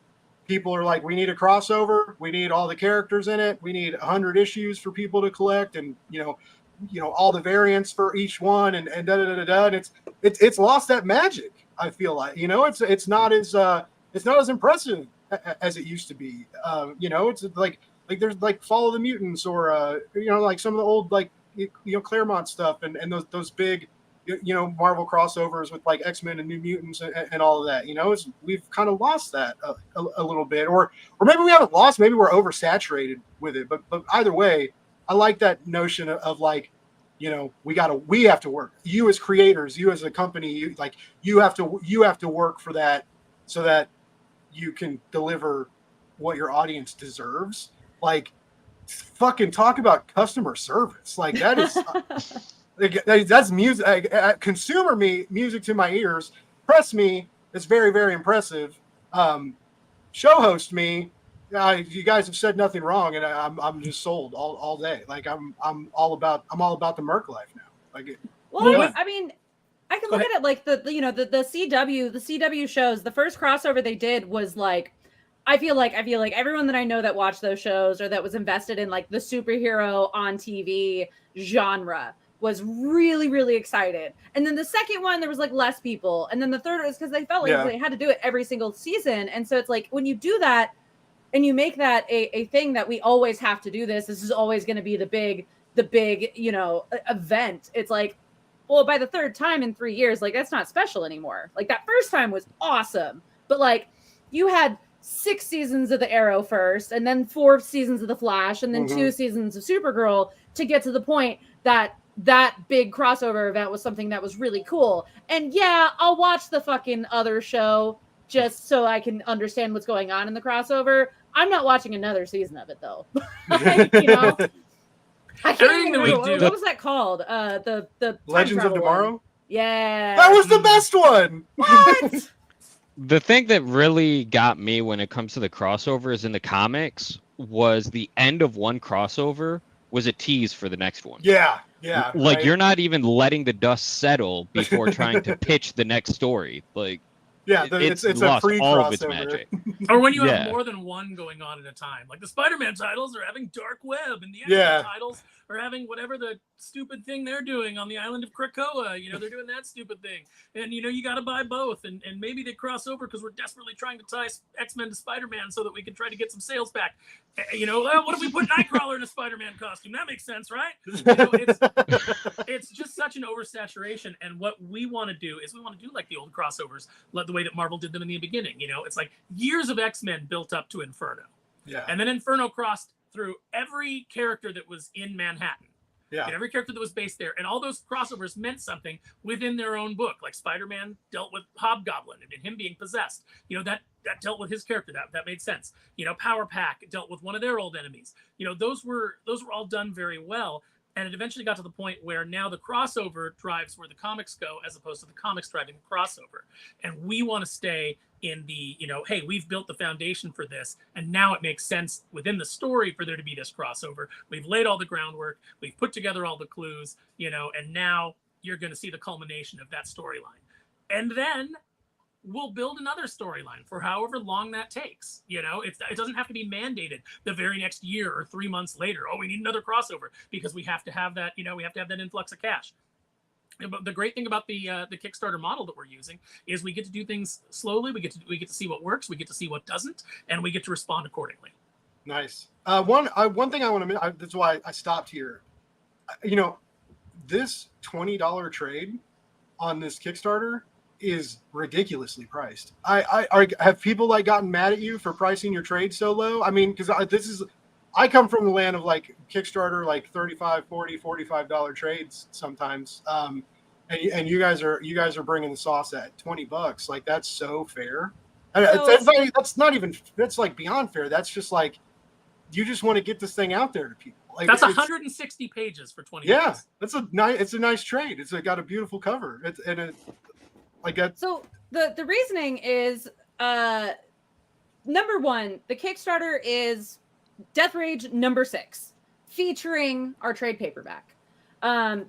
C: people are like, we need a crossover, we need all the characters in it, we need 100 issues for people to collect, and all the variants for each one, and da da da da da. And it's lost that magic. I feel like it's not as impressive as it used to be. It's like there's like Fall of the Mutants, or like some of the old like Claremont stuff, and those big Marvel crossovers with like X-Men and New Mutants and all of that. We've kind of lost that a little bit, or maybe we haven't lost. Maybe we're oversaturated with it. But either way, I like that notion of like, we have to work. You as creators, you as a company, you have to work for that, so that you can deliver what your audience deserves. Like, fucking talk about customer service. Like that is, that's music. Consumer music to my ears. Press me, it's very, very impressive. Show host me. You guys have said nothing wrong, and I'm just sold all day. Like I'm all about the MERC life now. Like,
F: I mean, I can look at it like the CW shows. The first crossover they did was like, I feel like everyone that I know that watched those shows or that was invested in like the superhero on TV genre was really, really excited. And then the second one, there was like less people, and then the third was because they felt like they had to do it every single season. And so it's like when you do that, and you make that a thing that we always have to do this is always going to be the big, event. It's like, well, by the third time in 3 years, like that's not special anymore. Like that first time was awesome, but like you had 6 seasons of the Arrow first, and then 4 seasons of the Flash, and then 2 seasons of Supergirl to get to the point that big crossover event was something that was really cool. And yeah, I'll watch the fucking other show just so I can understand what's going on in the crossover. I'm not watching another season of it though. I can't even remember, what was that called? The
C: Legends of Tomorrow?
F: One. Yeah.
C: That was the best one.
F: What?
B: The thing that really got me when it comes to the crossovers in the comics was the end of one crossover was a tease for the next one.
C: Yeah.
B: Like, you're not even letting the dust settle before trying to pitch the next story. Like,
C: it's
B: lost
C: a free
B: all
C: crossover.
B: of its magic.
E: Or when you have more than one going on at a time. Like the Spider-Man titles are having Dark Web, and the X-Men titles are having whatever the stupid thing they're doing on the island of Krakoa. They're doing that stupid thing. And, you got to buy both. And maybe they cross over because we're desperately trying to tie X-Men to Spider-Man so that we can try to get some sales back. What if we put Nightcrawler in a Spider-Man costume? That makes sense, right? It's just such an oversaturation. And what we want to do is we want to do like the old crossovers, like the way that Marvel did them in the beginning. It's like years of X-Men built up to Inferno.
C: Yeah.
E: And then Inferno crossed through every character that was in Manhattan.
C: Yeah.
E: And every character that was based there. And all those crossovers meant something within their own book. Like Spider-Man dealt with Hobgoblin and him being possessed. That dealt with his character. That made sense. Power Pack dealt with one of their old enemies. Those were all done very well. And it eventually got to the point where now the crossover drives where the comics go, as opposed to the comics driving the crossover. And we want to stay in the, hey, we've built the foundation for this, and now it makes sense within the story for there to be this crossover. We've laid all the groundwork, we've put together all the clues, and now you're going to see the culmination of that storyline. And then we'll build another storyline for however long that takes. It doesn't have to be mandated the very next year or 3 months later. Oh, we need another crossover because we have to have that, we have to have that influx of cash. But the great thing about the Kickstarter model that we're using is we get to do things slowly. We get to see what works. We get to see what doesn't, and we get to respond accordingly.
C: Nice. One thing I want to mention. That's why I stopped here. You know, this $20 trade on this Kickstarter is ridiculously priced. I have people like gotten mad at you for pricing your trade so low. I mean, because I come from the land of like Kickstarter, like $35, $40, $45 trades sometimes. And you guys are bringing the sauce at $20. Like, that's so fair. That's like beyond fair. That's just like, you just want to get this thing out there to people. Like,
E: that's 160 pages for 20.
C: Yeah, it's a nice trade. It's got a beautiful cover. So
F: the reasoning is number one, the Kickstarter is DEATHRAGE #6, featuring our trade paperback.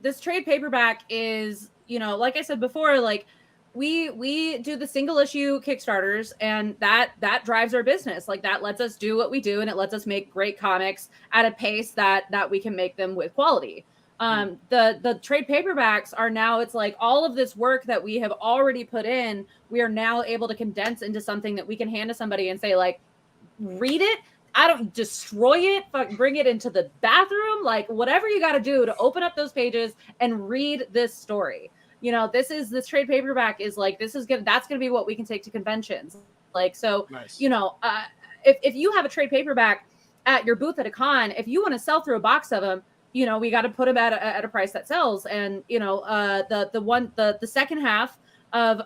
F: This trade paperback is, you know, like I said before, like we do the single issue Kickstarters, and that drives our business. Like, that lets us do what we do, and it lets us make great comics at a pace that we can make them with quality. The trade paperbacks are now, it's like all of this work that we have already put in, we are now able to condense into something that we can hand to somebody and say, like, read it. I don't destroy it, bring it into the bathroom, like whatever you got to do to open up those pages and read this story. You know, this trade paperback is like, that's going to be what we can take to conventions. Like, so, nice. You know, if you have a trade paperback at your booth at a con, if you want to sell through a box of them, you know, we got to put them at a price that sells. And, you know, the second half of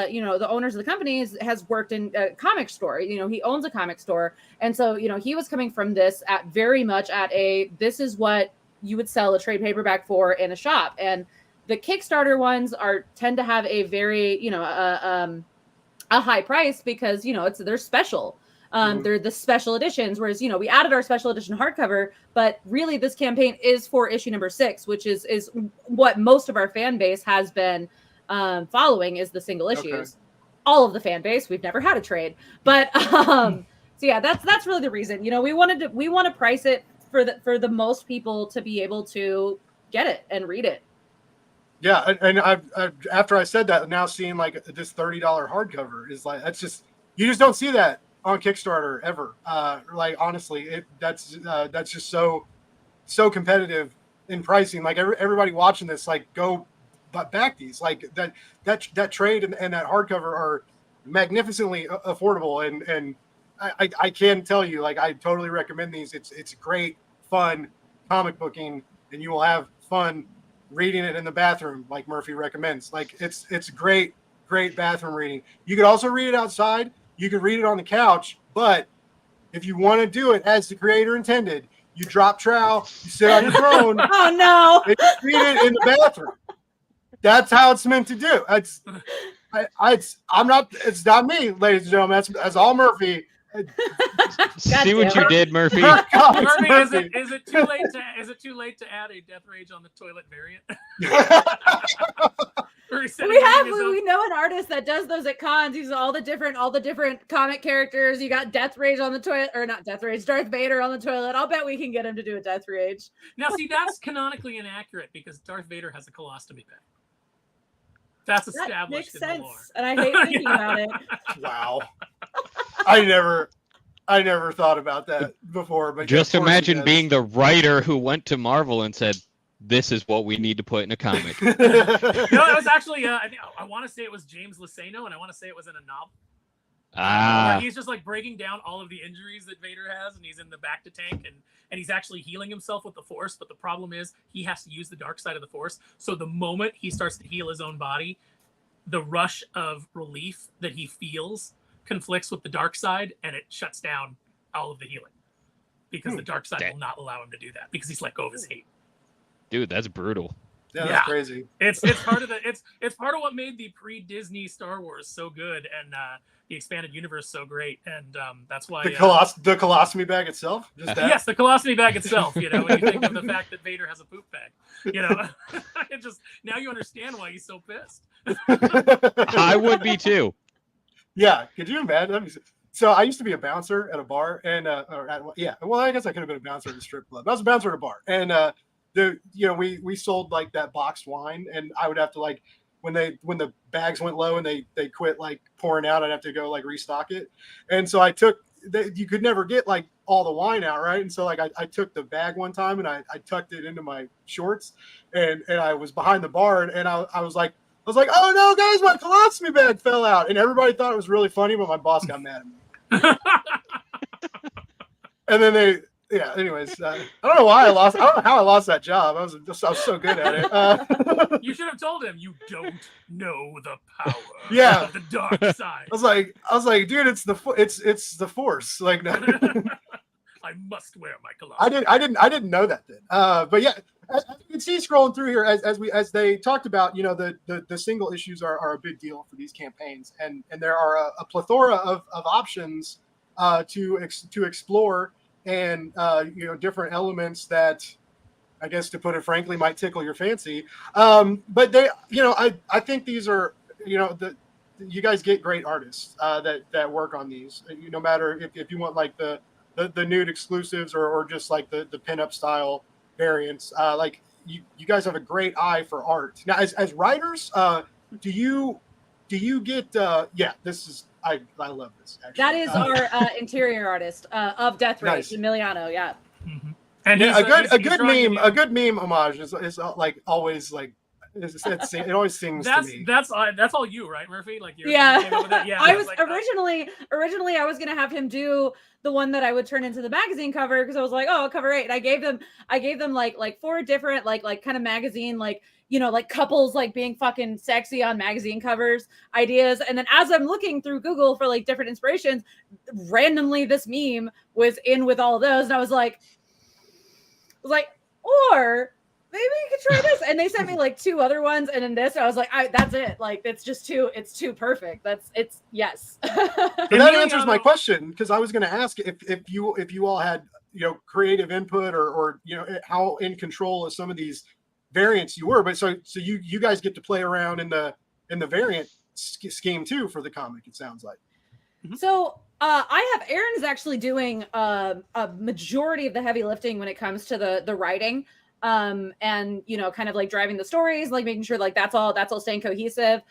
F: you know, the owners of the company has worked in a comic store. You know, he owns a comic store, and so, you know, he was coming from this at very much at this is what you would sell a trade paperback for in a shop. And the Kickstarter ones tend to have a very, you know, a high price because, you know, they're special. They're the special editions, whereas, you know, we added our special edition hardcover, but really this campaign is for issue #6, which is what most of our fan base has been following, is the single issues. Okay. All of the fan base, we've never had a trade, but so yeah, that's really the reason. You know, we want to price it for the most people to be able to get it and read it.
C: Yeah, and I've after I said that, now seeing like this $30 hardcover is like, you just don't see that on Kickstarter ever. Like, honestly, that's just so competitive in pricing. Like, everybody watching this, like, go back these. Like, that trade and that hardcover are magnificently affordable, and I can tell you, like, I totally recommend these. It's great, fun comic booking, and you will have fun reading it in the bathroom, like Murphy recommends. Like, it's great bathroom reading. You could also read it outside. You could read it on the couch, but if you want to do it as the creator intended, you drop trowel, you sit on your throne.
F: Oh no!
C: And you read it in the bathroom. That's how it's meant to do. It's not me, ladies and gentlemen. That's all Murphy.
B: See what you did, Murphy.
E: Murphy, is it too late to add a DEATHRAGE on the toilet variant?
F: we know an artist that does those at cons. He's all the different comic characters. You got DEATHRAGE on the toilet, or not DEATHRAGE, Darth Vader on the toilet. I'll bet we can get him to do a DEATHRAGE.
E: Now, see, that's canonically inaccurate because Darth Vader has a colostomy bag. That's established. That makes sense,
F: and I hate thinking about it.
C: Wow, I never thought about that before. But
B: just imagine being the writer who went to Marvel and said, "This is what we need to put in a comic."
E: No, it was actually I want to say it was James Luceno, and I want to say it was in a novel. He's just like breaking down all of the injuries that Vader has, and he's in the bacta tank, and he's actually healing himself with the Force. But the problem is he has to use the dark side of the Force. So the moment he starts to heal his own body, the rush of relief that he feels conflicts with the dark side, and it shuts down all of the healing because the dark side will not allow him to do that because he's let go of his hate.
B: Dude, that's brutal.
C: Yeah, that's crazy.
E: It's part of it's part of what made the pre-Disney Star Wars so good and the expanded universe so great, and that's why
C: the colostomy bag itself. Just that?
E: Yes, the colostomy bag itself. You know, when you think of the fact that Vader has a poop bag, you know, it just now you understand why he's so pissed.
B: I would be too.
C: Yeah, could you imagine? So I used to be a bouncer at a bar, and well, I guess I could have been a bouncer at a strip club. I was a bouncer at a bar, and we sold like that boxed wine, and I would have to like when the bags went low and they quit like pouring out, I'd have to go like restock it. And so you could never get like all the wine out, right? And so like I took the bag one time and I tucked it into my shorts, and I was behind the bar, and I was like, oh no, guys, my colostomy bag fell out, and everybody thought it was really funny, but my boss got mad at me. And then anyways, I don't know why I lost. I don't know how I lost that job. I was so good at it.
E: You should have told him you don't know the power.
C: Yeah,
E: of the dark side.
C: I was like, dude, it's the force. Like,
E: I must wear my colostomy.
C: I didn't know that then. But yeah, as you can see scrolling through here, as they talked about, the single issues are a big deal for these campaigns, and there are a plethora of options to explore, and different elements that, I guess, to put it frankly, might tickle your fancy. But they, I think these are, you guys get great artists that work on these. No matter if you want like the nude exclusives or just like the pinup style variants, like you guys have a great eye for art. Now, as writers, do you get? This is. I love this. Actually.
F: That is our interior artist of DEATHRAGE,
C: Nice.
F: Emiliano. Yeah.
E: Mm-hmm. And
C: Yeah,
E: he's
C: a good
E: drawing
C: meme, a good meme homage is like always like it always sings to me.
E: That's all you, right, Murphy? Like you came up with that? Yeah.
F: I was
E: like,
F: originally I was gonna have him do the one that I would turn into the magazine cover, because I was like, oh, cover 8. And I gave them like 4 different like kind of magazine like couples like being fucking sexy on magazine covers ideas. And then as I'm looking through Google for like different inspirations, randomly this meme was in with all those, and I was like, or maybe you could try this. And they sent me like 2 other ones, and then this, I was like, that's it. Like, it's too perfect. Yes.
C: But that answers my question, because I was going to ask if you all had creative input or how in control of some of these variants you were. But so you guys get to play around in the variant scheme too for the comic, it sounds like.
F: So I have Aaron's actually doing a majority of the heavy lifting when it comes to the writing, and kind of like driving the stories, like making sure like that's all staying cohesive.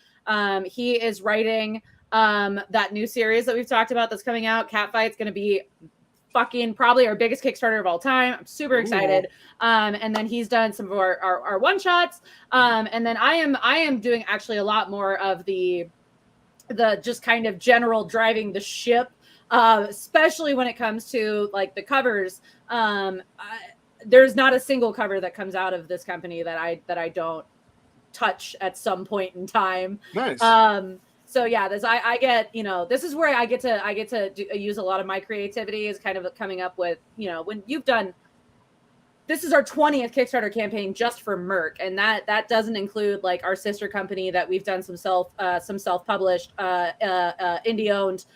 F: He is writing that new series that we've talked about that's coming out. Catfight's going to be fucking probably our biggest Kickstarter of all time. I'm super excited. And then he's done some of our one shots. And then I am doing actually a lot more of the just kind of general driving the ship, especially when it comes to like the covers. There's not a single cover that comes out of this company that I don't touch at some point in time. Nice. So yeah, I get, this is where I get to use a lot of my creativity, is kind of coming up with, when you've done, this is our 20th Kickstarter campaign just for MERC, and that doesn't include like our sister company that we've done some self-published, indie-owned,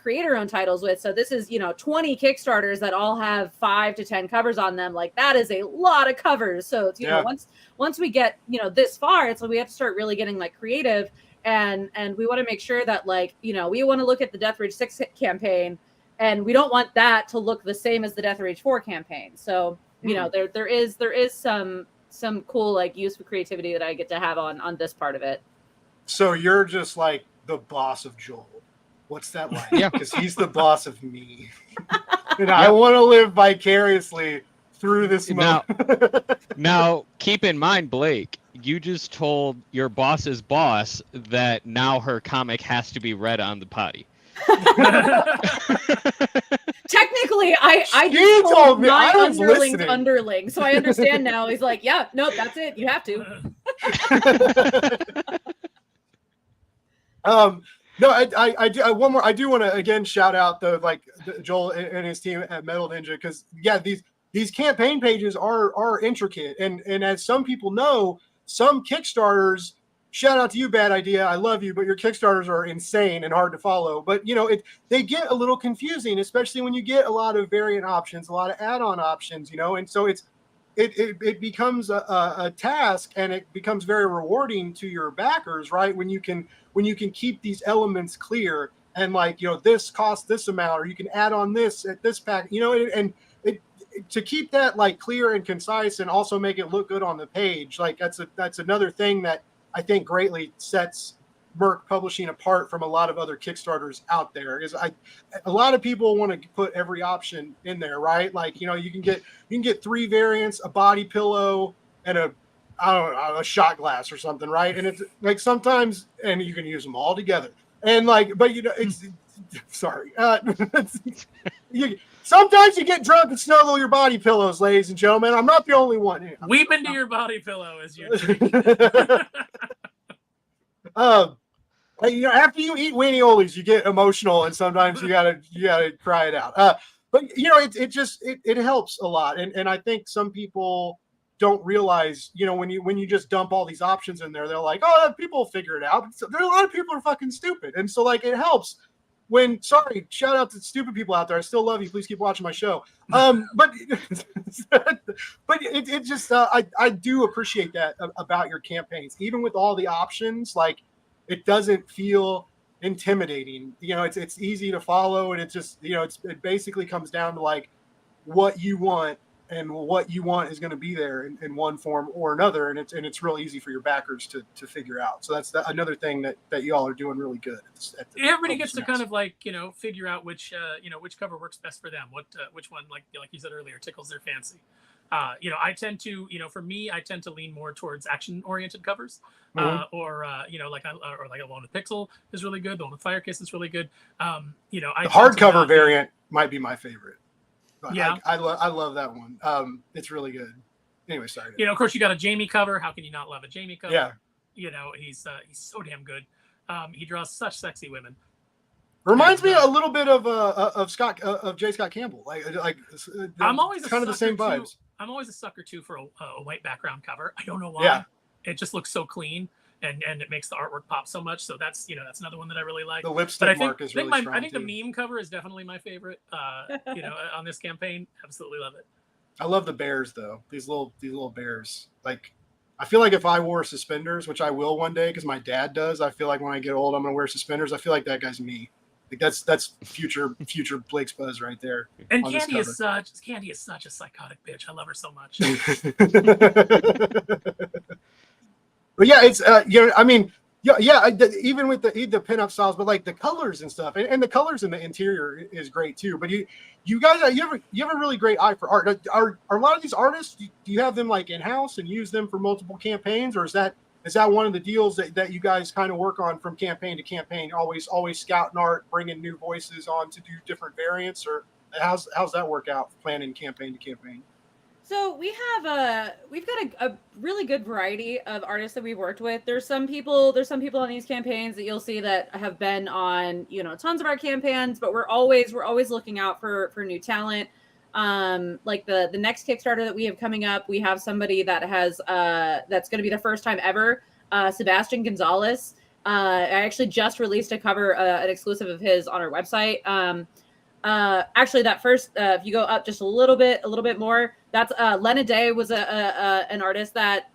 F: creator-owned titles with. So this is 20 Kickstarters that all have 5 to 10 covers on them. Like, that is a lot of covers. So it's, once we get this far, it's like we have to start really getting like creative, and we want to make sure that like we want to look at the DEATHRAGE 6 campaign, and we don't want that to look the same as the DEATHRAGE 4 campaign. So there is some cool like use of creativity that I get to have on this part of it.
C: So you're just like the boss of Joel. What's that like?
B: Yeah,
C: because he's the boss of me, and I want to live vicariously through this moment.
B: Now, keep in mind, Blake, you just told your boss's boss that now her comic has to be read on the potty.
F: Technically, I just told me my underling, so I understand now. He's like, yeah, no, that's it. You have to.
C: No, I do one more. I do want to again shout out Joel and his team at Metal Ninja, because these campaign pages are intricate, and as some people know, some Kickstarters, shout out to you, Bad Idea, I love you, but your Kickstarters are insane and hard to follow. But they get a little confusing, especially when you get a lot of variant options, a lot of add-on options, and so it becomes a task, and it becomes very rewarding to your backers, right? When you can keep these elements clear, and this costs this amount, or you can add on this at this pack, and to keep that like clear and concise and also make it look good on the page, like that's another thing that I think greatly sets MERC Publishing apart from a lot of other Kickstarters out there. Is a lot of people want to put every option in there, right? Like, you know, you can get 3 variants, a body pillow, and a shot glass or something, right? And it's like sometimes, and you can use them all together. And like, but you know, it's sorry. Sometimes you get drunk and snuggle your body pillows, ladies and gentlemen. I'm not the only one here.
E: Weep into your body pillow as you
C: you know, after you eat weenie olies, you get emotional, and sometimes you gotta cry it out. But you know, it helps a lot, and I think some people don't realize, you know, when you just dump all these options in there, they're like, oh, people will figure it out. But there are a lot of people are fucking stupid, and so like it helps. Shout out to stupid people out there. I still love you. Please keep watching my show. But it just I do appreciate that about your campaigns, even with all the options. Like, it doesn't feel intimidating. You know, it's easy to follow, and it just, you know, it basically comes down to like what you want, and what you want is going to be there in one form or another, and it's real easy for your backers to figure out. So that's another thing that y'all are doing really good.
E: Everybody gets to kind of like, you know, figure out which cover works best for them. Which one, like you said earlier, tickles their fancy. You know, I tend to, you know, for me, I tend to lean more towards action-oriented covers, or you know, like a one with Pixel is really good. The one with Firekiss is really good. You know,
C: the hardcover variant might be my favorite.
E: Yeah,
C: I love that one. It's really good. Anyway, sorry.
E: You know, of course, you got a Jamie cover. How can you not love a Jamie cover?
C: Yeah.
E: You know, he's so damn good. He draws such sexy women.
C: Reminds me a little bit of J. Scott Campbell.
E: I'm always
C: kind of the same vibes.
E: I'm always a sucker too for a white background cover. I don't know why.
C: Yeah.
E: It just looks so clean, and it makes the artwork pop so much. So that's another one that I really like.
C: The lipstick mark is really strong.
E: I think the meme cover is definitely my favorite. You know, on this campaign, absolutely love it.
C: I love the bears though. These little bears. Like, I feel like if I wore suspenders, which I will one day because my dad does, I feel like when I get old, I'm gonna wear suspenders. I feel like that guy's me. Like that's future Blake's Buzz right there.
E: And Candy is such a psychotic bitch. I love her so much.
C: But yeah, it's you know, I mean, even with the pinup styles, but like the colors and stuff, and the colors in the interior is great too. But you guys, you have a really great eye for art. Are a lot of these artists? Do you have them like in house and use them for multiple campaigns, or is that one of the deals that you guys kind of work on from campaign to campaign? Always scouting art, bringing new voices on to do different variants, or how's that work out planning campaign to campaign?
F: So we've got a really good variety of artists that we've worked with. There's some people on these campaigns that you'll see that have been on, you know, tons of our campaigns, but we're always looking out for new talent. Like the next Kickstarter that we have coming up, we have somebody that has that's going to be the first time ever, Sebastian Gonzalez. I actually just released a cover, an exclusive of his on our website. Actually, that first, if you go up just a little bit more, that's Lena Day was an artist that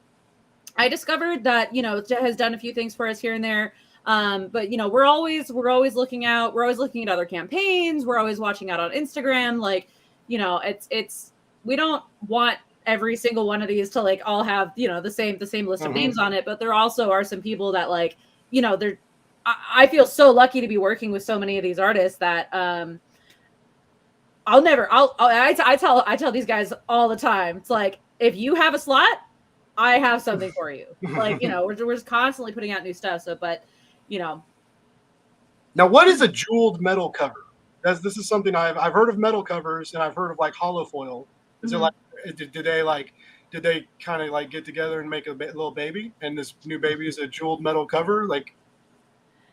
F: I discovered that, you know, has done a few things for us here and there. But you know, we're always looking out. We're always looking at other campaigns. We're always watching out on Instagram. Like, you know, it's we don't want every single one of these to like all have, you know, the same list of names on it. But there also are some people that, like, you know, I feel so lucky to be working with so many of these artists that I tell these guys all the time. It's like, if you have a slot, I have something for you. Like, you know, we're just constantly putting out new stuff. So, but, you know.
C: Now, what is a jeweled metal cover? This is something I've heard of metal covers, and I've heard of like hollow foil. Is it like, did they kind of like get together and make a little baby, and this new baby is a jeweled metal cover? Like,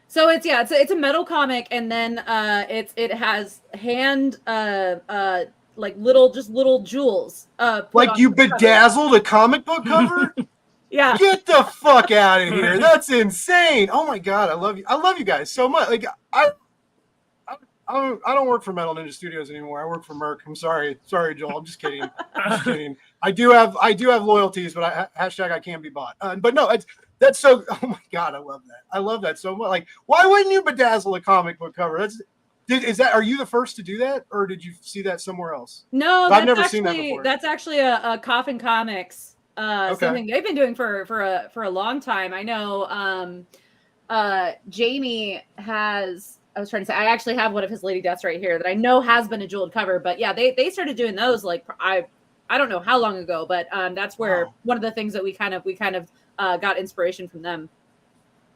F: so it's a metal comic, and then it has hand like little jewels.
C: Like you bedazzled a comic book cover?
F: Yeah.
C: Get the fuck out of here. That's insane. Oh my god, I love you. I love you guys so much. Like I don't work for Metal Ninja Studios anymore. I work for MERC. I'm sorry, Joel. I'm just kidding. I do have loyalties, but I can't be bought. But no, that's so. Oh my god, I love that. I love that so much. Like, why wouldn't you bedazzle a comic book cover? Are you the first to do that, or did you see that somewhere else?
F: No,
C: I've never seen that before.
F: That's actually a Coffin Comics something they've been doing for a long time. I know Jamie has. I was trying to say I actually have one of his Lady Deaths right here that I know has been a jeweled cover, but yeah, they started doing those like I don't know how long ago, but that's where one of the things that we kind of got inspiration from them.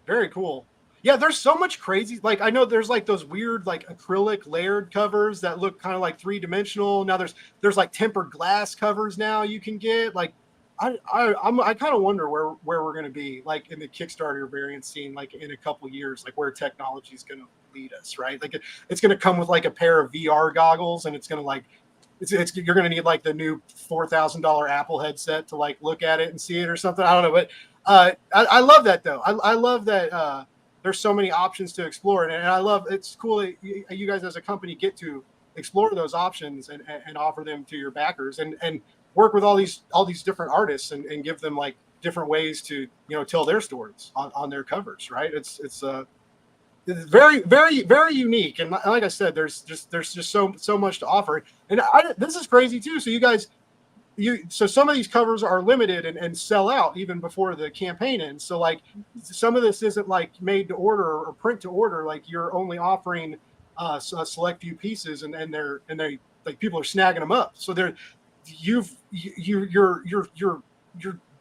C: Very cool. Yeah, there's so much crazy. Like I know there's like those weird like acrylic layered covers that look kind of like 3-dimensional. Now there's like tempered glass covers now you can get. Like I kind of wonder where we're going to be like in the Kickstarter variant scene like in a couple years, like where technology is going to lead us, right? Like it's going to come with like a pair of VR goggles, and it's going to like you're going to need like the new $4,000 Apple headset to like look at it and see it or something. I don't know, but I love that though. I love that there's so many options to explore, and I love it's cool that you guys as a company get to explore those options and offer them to your backers and work with all these different artists and give them like different ways to tell their stories on their covers, right? It's very, very, very unique, and like I said, there's just so much to offer, and this is crazy too. So you guys, so some of these covers are limited and sell out even before the campaign ends. So like some of this isn't like made to order or print to order. Like you're only offering a select few pieces, and they like people are snagging them up. So you're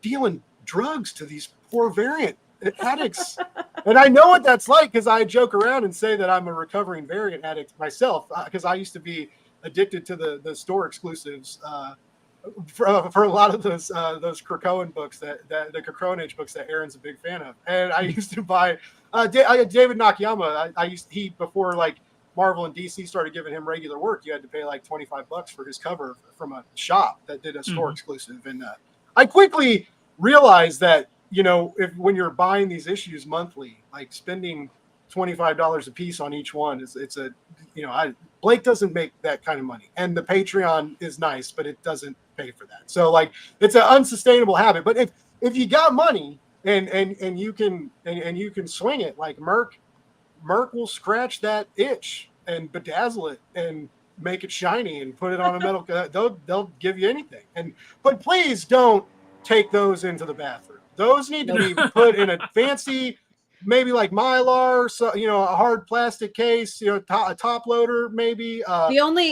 C: dealing drugs to these poor variant addicts. And I know what that's like because I joke around and say that I'm a recovering variant addict myself because I used to be addicted to the store exclusives for a lot of those Krakoan books the Krakoan books that Aaron's a big fan of. And I used to buy David Nakayama. Before like Marvel and DC started giving him regular work, you had to pay like $25 for his cover from a shop that did a store exclusive. And I quickly realized that when you're buying these issues monthly, like spending $25 a piece on each one Blake doesn't make that kind of money, and the Patreon is nice, but it doesn't pay for that. So like it's an unsustainable habit. But if you got money and you can swing it, like MERC will scratch that itch and bedazzle it and make it shiny and put it on a metal. They'll give you anything. But please don't take those into the bathroom. Those need to be put in a fancy, maybe like Mylar, so a hard plastic case, a top loader, maybe.
F: The only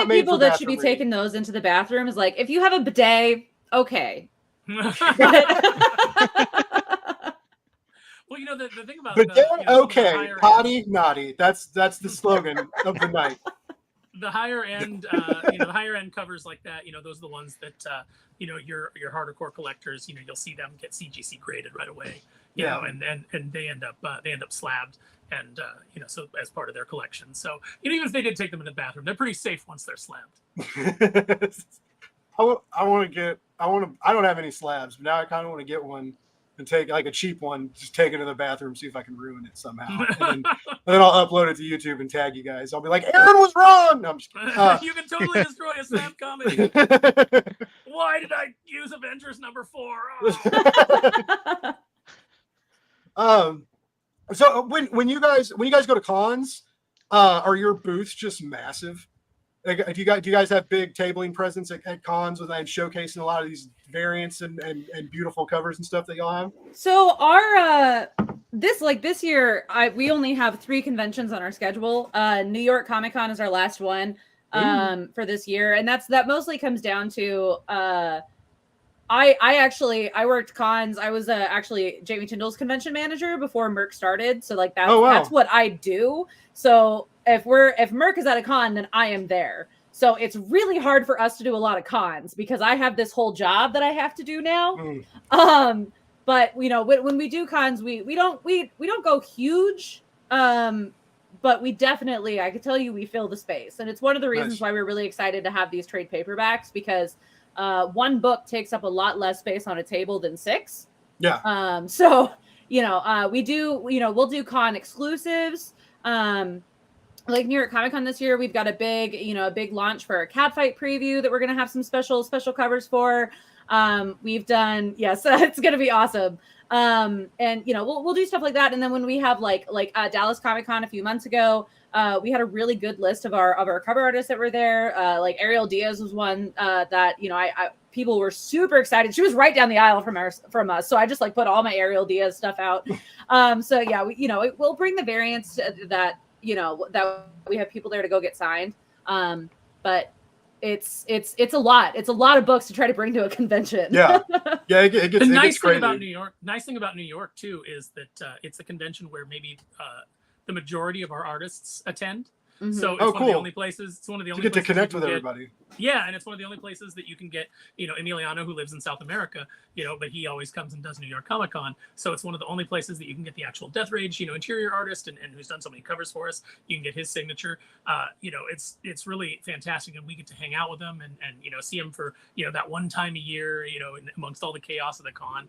F: people that should be taking those into the bathroom is like if you have a bidet, okay.
E: Well, the thing about
C: bidet, okay, potty, naughty. That's the slogan of the night.
E: The higher end, higher end covers like that, those are the ones that, your hardcore collectors, you'll see them get CGC graded right away, you know, and they end up slabbed and, so as part of their collection. So, even if they did take them in the bathroom, they're pretty safe once they're slabbed.
C: I don't have any slabs, but now I kind of want to get one and take like a cheap one, just take it to the bathroom, see if I can ruin it somehow. And then I'll upload it to YouTube and tag you guys. I'll be like, Aaron was wrong. No, I'm just kidding.
E: You can totally destroy a snap comedy. Why did I use Avengers #4? Oh.
C: So when you guys go to cons, are your booths just massive? Like, do you guys have big tabling presence at cons and showcasing a lot of these variants and beautiful covers and stuff that y'all have?
F: So our this year we only have 3 conventions on our schedule. New York Comic Con is our last one for this year, and that mostly comes down to I worked cons. I was actually Jamie Tyndall's convention manager before MERC started, so like that's what I do. So if MERC is at a con, then I am there. So it's really hard for us to do a lot of cons because I have this whole job that I have to do now. But when we do cons, we don't go huge. But we definitely, I can tell you, we fill the space, and it's one of the reasons why we're really excited to have these trade paperbacks because one book takes up a lot less space on a table than 6.
C: Yeah.
F: So we do, we'll do con exclusives. Like New York Comic Con this year, we've got a big launch for a Catfight preview that we're going to have some special covers for. We've done, yes, it's gonna be awesome. And we'll do stuff like that. And then when we have like Dallas Comic Con a few months ago, we had a really good list of our cover artists that were there. Like Ariel Diaz was one that I people were super excited. She was right down the aisle from us, so I just like put all my Ariel Diaz stuff out. So yeah, we'll bring the variants that that we have people there to go get signed. But it's a lot. It's a lot of books to try to bring to a convention.
C: Yeah, yeah. It gets,
E: the nice
C: gets
E: thing
C: crazy.
E: about New York, too, is that it's a convention where maybe the majority of our artists attend.
F: Mhm.
E: So it's
C: Oh,
E: one of the
C: cool.
E: only places. It's one of the
C: You
E: only
C: get to
E: places
C: connect
E: you
C: with
E: can get-
C: everybody.
E: Yeah, and it's one of the only places that you can get, Emiliano, who lives in South America, but he always comes and does New York Comic Con. So it's one of the only places that you can get the actual DEATHRAGE, interior artist and who's done so many covers for us. You can get his signature. It's really fantastic, and we get to hang out with him and see him for that one time a year, amongst all the chaos of the con.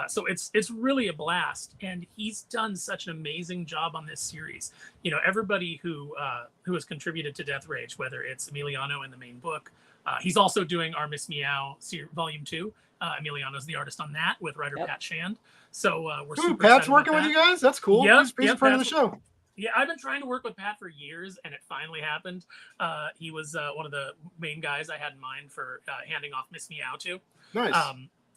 E: So it's really a blast, and he's done such an amazing job on this series. Everybody who has contributed to DEATHRAGE, whether it's Emiliano in the main book, he's also doing our Miss Meow Volume 2. Emiliano's the artist on that with writer
F: Yep.
E: Pat Shand. So we're
C: Ooh,
E: super
C: Pat's
E: excited
C: working
E: about
C: with
E: that.
C: you guys. That's cool.
E: Yep,
C: He's
E: yep,
C: part of the
E: Pat's-
C: show.
E: Yeah, I've been trying to work with Pat for years, and it finally happened. He was one of the main guys I had in mind for handing off Miss Meow to.
C: Nice.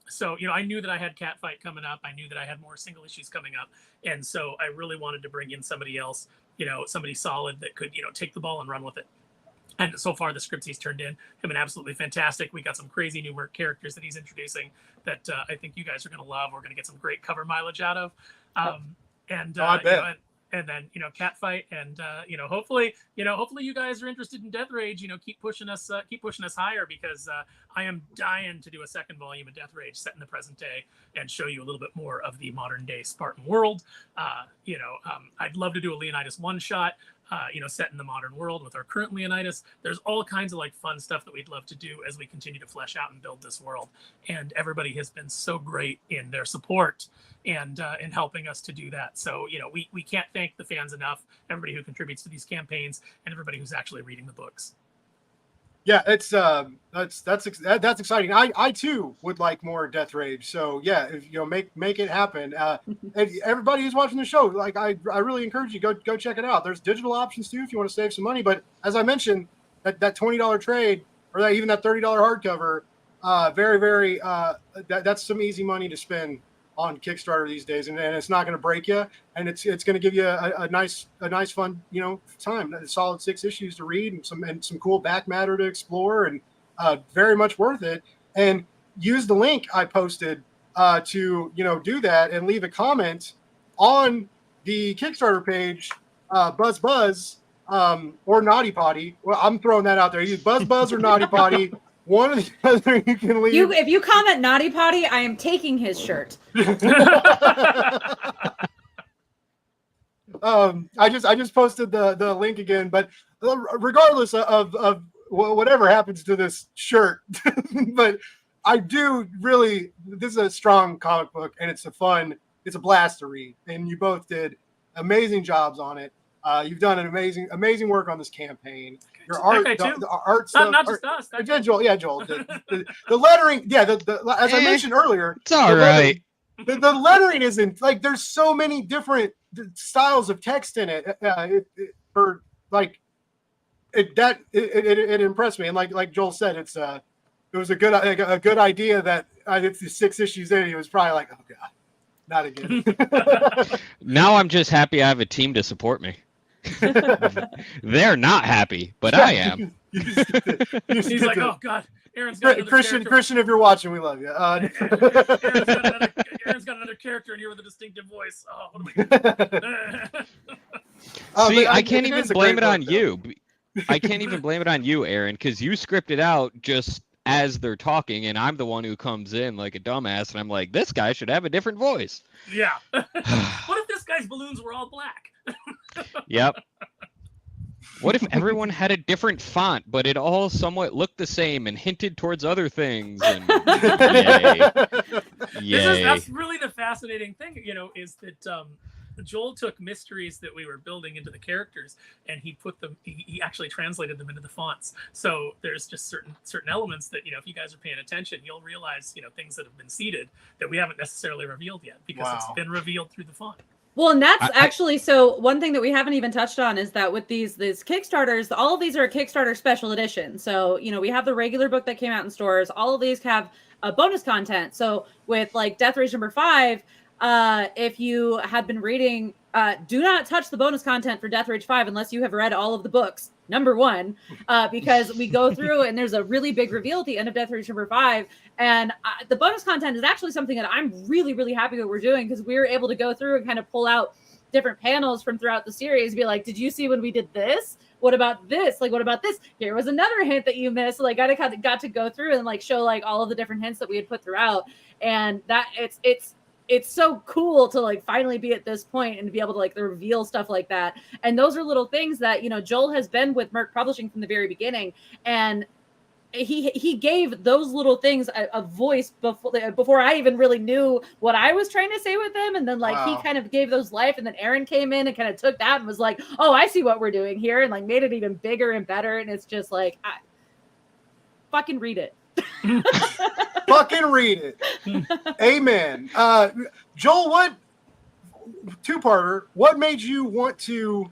E: So, I knew that I had Catfight coming up. I knew that I had more single issues coming up. And so I really wanted to bring in somebody else, somebody solid that could, take the ball and run with it. And so far, the scripts he's turned in have been absolutely fantastic. We got some crazy new MERC characters that he's introducing that I think you guys are going to love. We're going to get some great cover mileage out of.
C: I bet.
E: And then Catfight, and hopefully you guys are interested in DEATHRAGE. Keep pushing us higher, because I am dying to do a second volume of DEATHRAGE set in the present day and show you a little bit more of the modern day Spartan world. I'd love to do a Leonidas one shot. Set in the modern world with our current Leonidas. There's all kinds of fun stuff that we'd love to do as we continue to flesh out and build this world. And everybody has been so great in their support and in helping us to do that. So, we can't thank the fans enough, everybody who contributes to these campaigns and everybody who's actually reading the books.
C: Yeah, it's that's exciting. I too would like more DEATHRAGE. So yeah, if make it happen. Everybody who's watching the show, I really encourage you, go check it out. There's digital options too if you want to save some money. But as I mentioned, that $20 trade or that $30 hardcover, very that's some easy money to spend on Kickstarter these days, and it's not going to break you, and it's going to give you a nice fun time. A solid 6 issues to read and some cool back matter to explore, and very much worth it. And use the link I posted to do that, and leave a comment on the Kickstarter page, Buzz or Naughty Potty. Well, I'm throwing that out there. Use Buzz or Naughty Potty. One or the other you can leave.
F: If you comment Naughty Potty, I am taking his shirt.
C: I just posted the link again, but regardless of whatever happens to this shirt, but I do really, this is a strong comic book, and it's a blast to read, and you both did amazing jobs on it. You've done an amazing work on this campaign. Your art, the art stuff.
E: Not just us.
C: Yeah, Joel. Yeah, Joel. The lettering. Yeah, as I mentioned earlier,
B: It's all right.
C: the lettering isn't there's so many different styles of text in it. It impressed me, and like Joel said, it was a good idea that it's the 6 issues in. He was probably like, oh god, not again.
B: Now I'm just happy I have a team to support me. They're not happy, but I am.
E: He's like, oh god, Aaron's got another character.
C: Christian, if you're watching, we love you.
E: Aaron's got another character in here with a distinctive voice. Oh, what am I
B: See, I can't even blame it on
C: book,
B: you. I can't even blame it on you, Aaron, because you script it out just as they're talking, and I'm the one who comes in like a dumbass, and I'm like, this guy should have a different voice.
E: Yeah. What if this guy's balloons were all black?
B: Yep. What if everyone had a different font, but it all somewhat looked the same and hinted towards other things? And yay.
E: That's really the fascinating thing, is that Joel took mysteries that we were building into the characters, and he put them. He actually translated them into the fonts. So there's just certain elements that, if you guys are paying attention, you'll realize, things that have been seeded that we haven't necessarily revealed yet, because it's been revealed through the font.
F: Well, and that's actually, so one thing that we haven't even touched on is that with these Kickstarters, all of these are a Kickstarter special edition. So, we have the regular book that came out in stores. All of these have bonus content. So with like DEATHRAGE #5, if you had been reading, do not touch the bonus content for DEATHRAGE 5 unless you have read all of the books. #1, because we go through and there's a really big reveal at the end of DEATHRAGE #5. And the bonus content is actually something that I'm really, really happy that we're doing, because we were able to go through and kind of pull out different panels from throughout the series, be like, did you see when we did this? What about this? Like, what about this? Here was another hint that you missed. Like, I got to go through and like show like all of the different hints that we had put throughout. And that it's so cool to like finally be at this point and to be able to like reveal stuff like that. And those are little things that, Joel has been with MERC Publishing from the very beginning. And he gave those little things a voice before I even really knew what I was trying to say with them. And then like he kind of gave those life, and then Aaron came in and kind of took that and was like, oh, I see what we're doing here, and like made it even bigger and better. And it's just like, fucking read it.
C: Fucking read it. Amen. Joel, what two-parter, what made you want to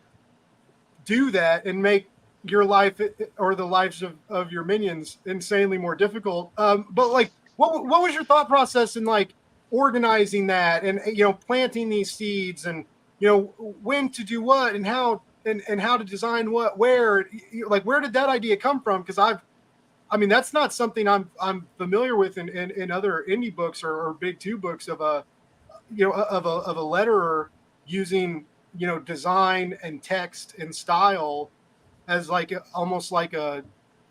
C: do that and make your life or the lives of your minions insanely more difficult? But like, what was your thought process in like organizing that and planting these seeds and when to do what and how and how to design what, where did that idea come from? Because that's not something I'm familiar with in other indie books or big two books of a letterer using design and text and style as like almost like a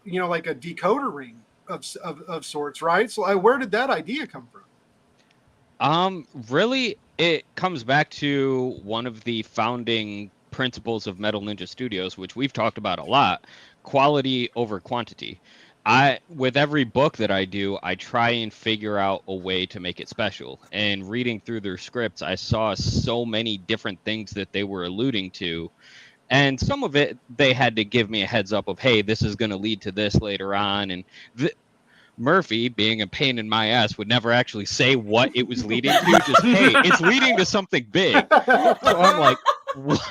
C: decoder ring of sorts, right? So where did that idea come from?
B: Really, it comes back to one of the founding principles of Metal Ninja Studios, which we've talked about a lot: quality over quantity. With every book that I do, I try and figure out a way to make it special. And reading through their scripts, I saw so many different things that they were alluding to. And some of it, they had to give me a heads up of, hey, this is going to lead to this later on. And Murphy, being a pain in my ass, would never actually say what it was leading to. Just, hey, it's leading to something big. So I'm like, what?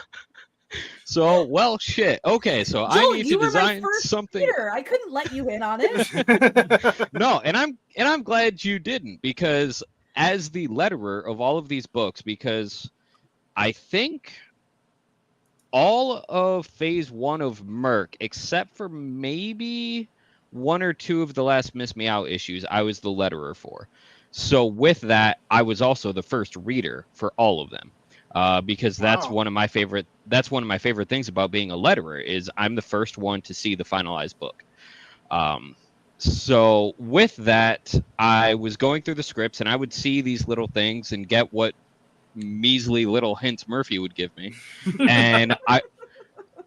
B: So, well, shit. Okay, so
F: Joel,
B: I need to design something.
F: Reader. I couldn't let you in on it.
B: No, and I'm glad you didn't, because as the letterer of all of these books, because I think all of phase 1 of MERC, except for maybe 1 or 2 of the last Miss Meow issues, I was the letterer for. So with that, I was also the first reader for all of them. Because that's one of my favorite things about being a letterer, is I'm the first one to see the finalized book. So with that, I was going through the scripts and I would see these little things and get what measly little hints Murphy would give me. And I,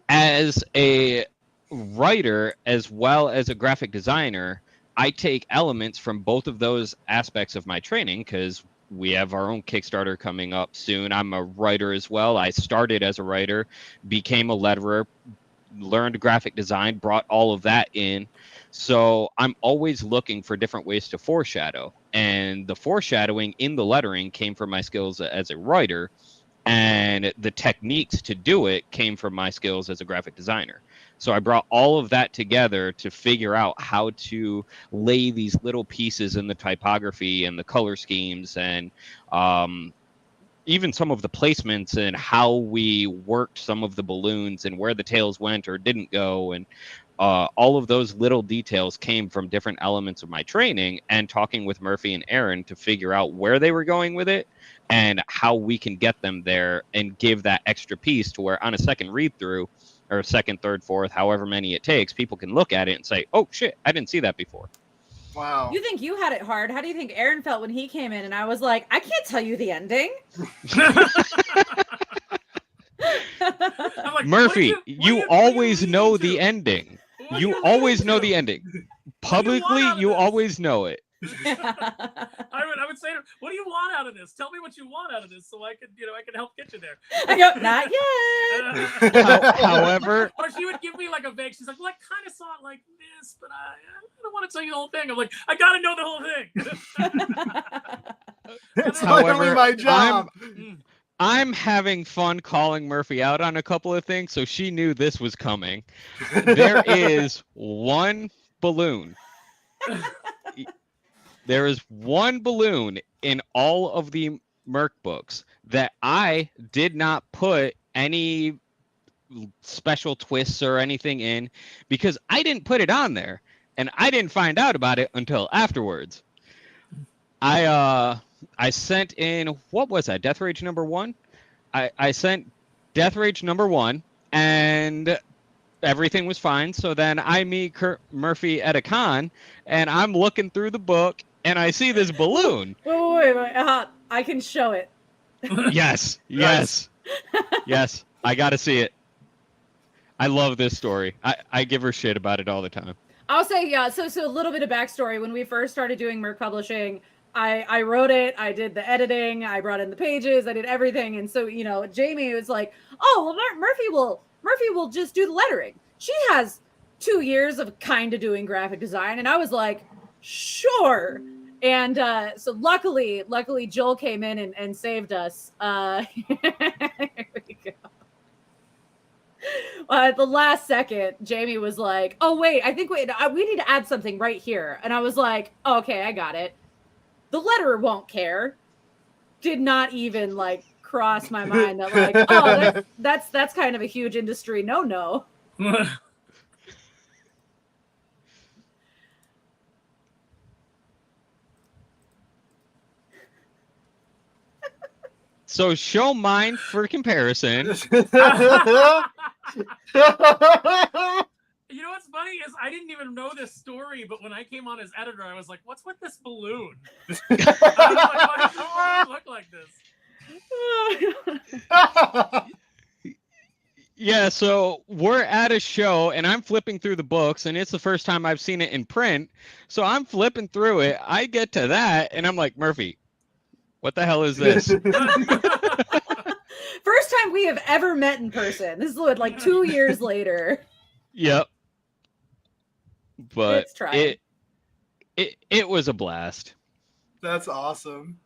B: as a writer as well as a graphic designer, I take elements from both of those aspects of my training, because we have our own Kickstarter coming up soon. I'm a writer as well. I started as a writer, became a letterer, learned graphic design, brought all of that in. So I'm always looking for different ways to foreshadow. And the foreshadowing in the lettering came from my skills as a writer, and the techniques to do it came from my skills as a graphic designer. So I brought all of that together to figure out how to lay these little pieces in the typography and the color schemes, and even some of the placements and how we worked some of the balloons and where the tails went or didn't go. And all of those little details came from different elements of my training, and talking with Murphy and Aaron to figure out where they were going with it and how we can get them there and give that extra piece to where on a second read through, or second, third, fourth, however many it takes, people can look at it and say, oh shit, I didn't see that before.
C: Wow.
F: You think you had it hard. How do you think Aaron felt when he came in and I was like, I can't tell you the ending?
E: Like,
B: Murphy, you always know the ending. You always know the ending. Publicly, you always know it.
E: I would say to her, what do you want out of this? Tell me what you want out of this so I can help get you there.
F: I go, not yet.
B: However,
E: or she would give me like a vague, she's like, well, I kind of saw it like this, but I don't want to tell you the whole thing. I'm like, I got to know the whole thing.
C: It's
B: However,
C: literally my job.
B: I'm having fun calling Murphy out on a couple of things, so she knew this was coming. There is one balloon. There is one balloon in all of the MERC books that I did not put any special twists or anything in because I didn't put it on there, and I didn't find out about it until afterwards. I sent in, what was that, DEATHRAGE number 1? I sent DEATHRAGE number 1, and everything was fine. So then I meet Murphy at a con, and I'm looking through the book, and I see this balloon.
F: Wait. I can show it.
B: Yes. I got to see it. I love this story. I give her shit about it all the time.
F: I'll say, yeah, so a little bit of backstory. When we first started doing MERC Publishing, I wrote it, I did the editing, I brought in the pages, I did everything. And so, Jamie was like, oh, well, Murphy will just do the lettering. She has 2 years of kind of doing graphic design. And I was like, sure. And so luckily Joel came in and saved us. Here we go. At the last second, Jamie was like, oh, wait, we need to add something right here. And I was like, oh, okay, I got it. The letterer won't care. Did not even cross my mind that oh, that's kind of a huge industry no.
B: So show mine for comparison.
E: You know what's funny is I didn't even know this story, but when I came on as editor, I was like, "What's with this balloon?" I was like, "Why does it look like this?"
B: Yeah, so we're at a show, and I'm flipping through the books, and it's the first time I've seen it in print. So I'm flipping through it. I get to that, and I'm like, Murphy, what the hell is this?
F: First time we have ever met in person. This is 2 years later.
B: Yep. But
F: It's trying.
B: it was a blast.
C: That's awesome.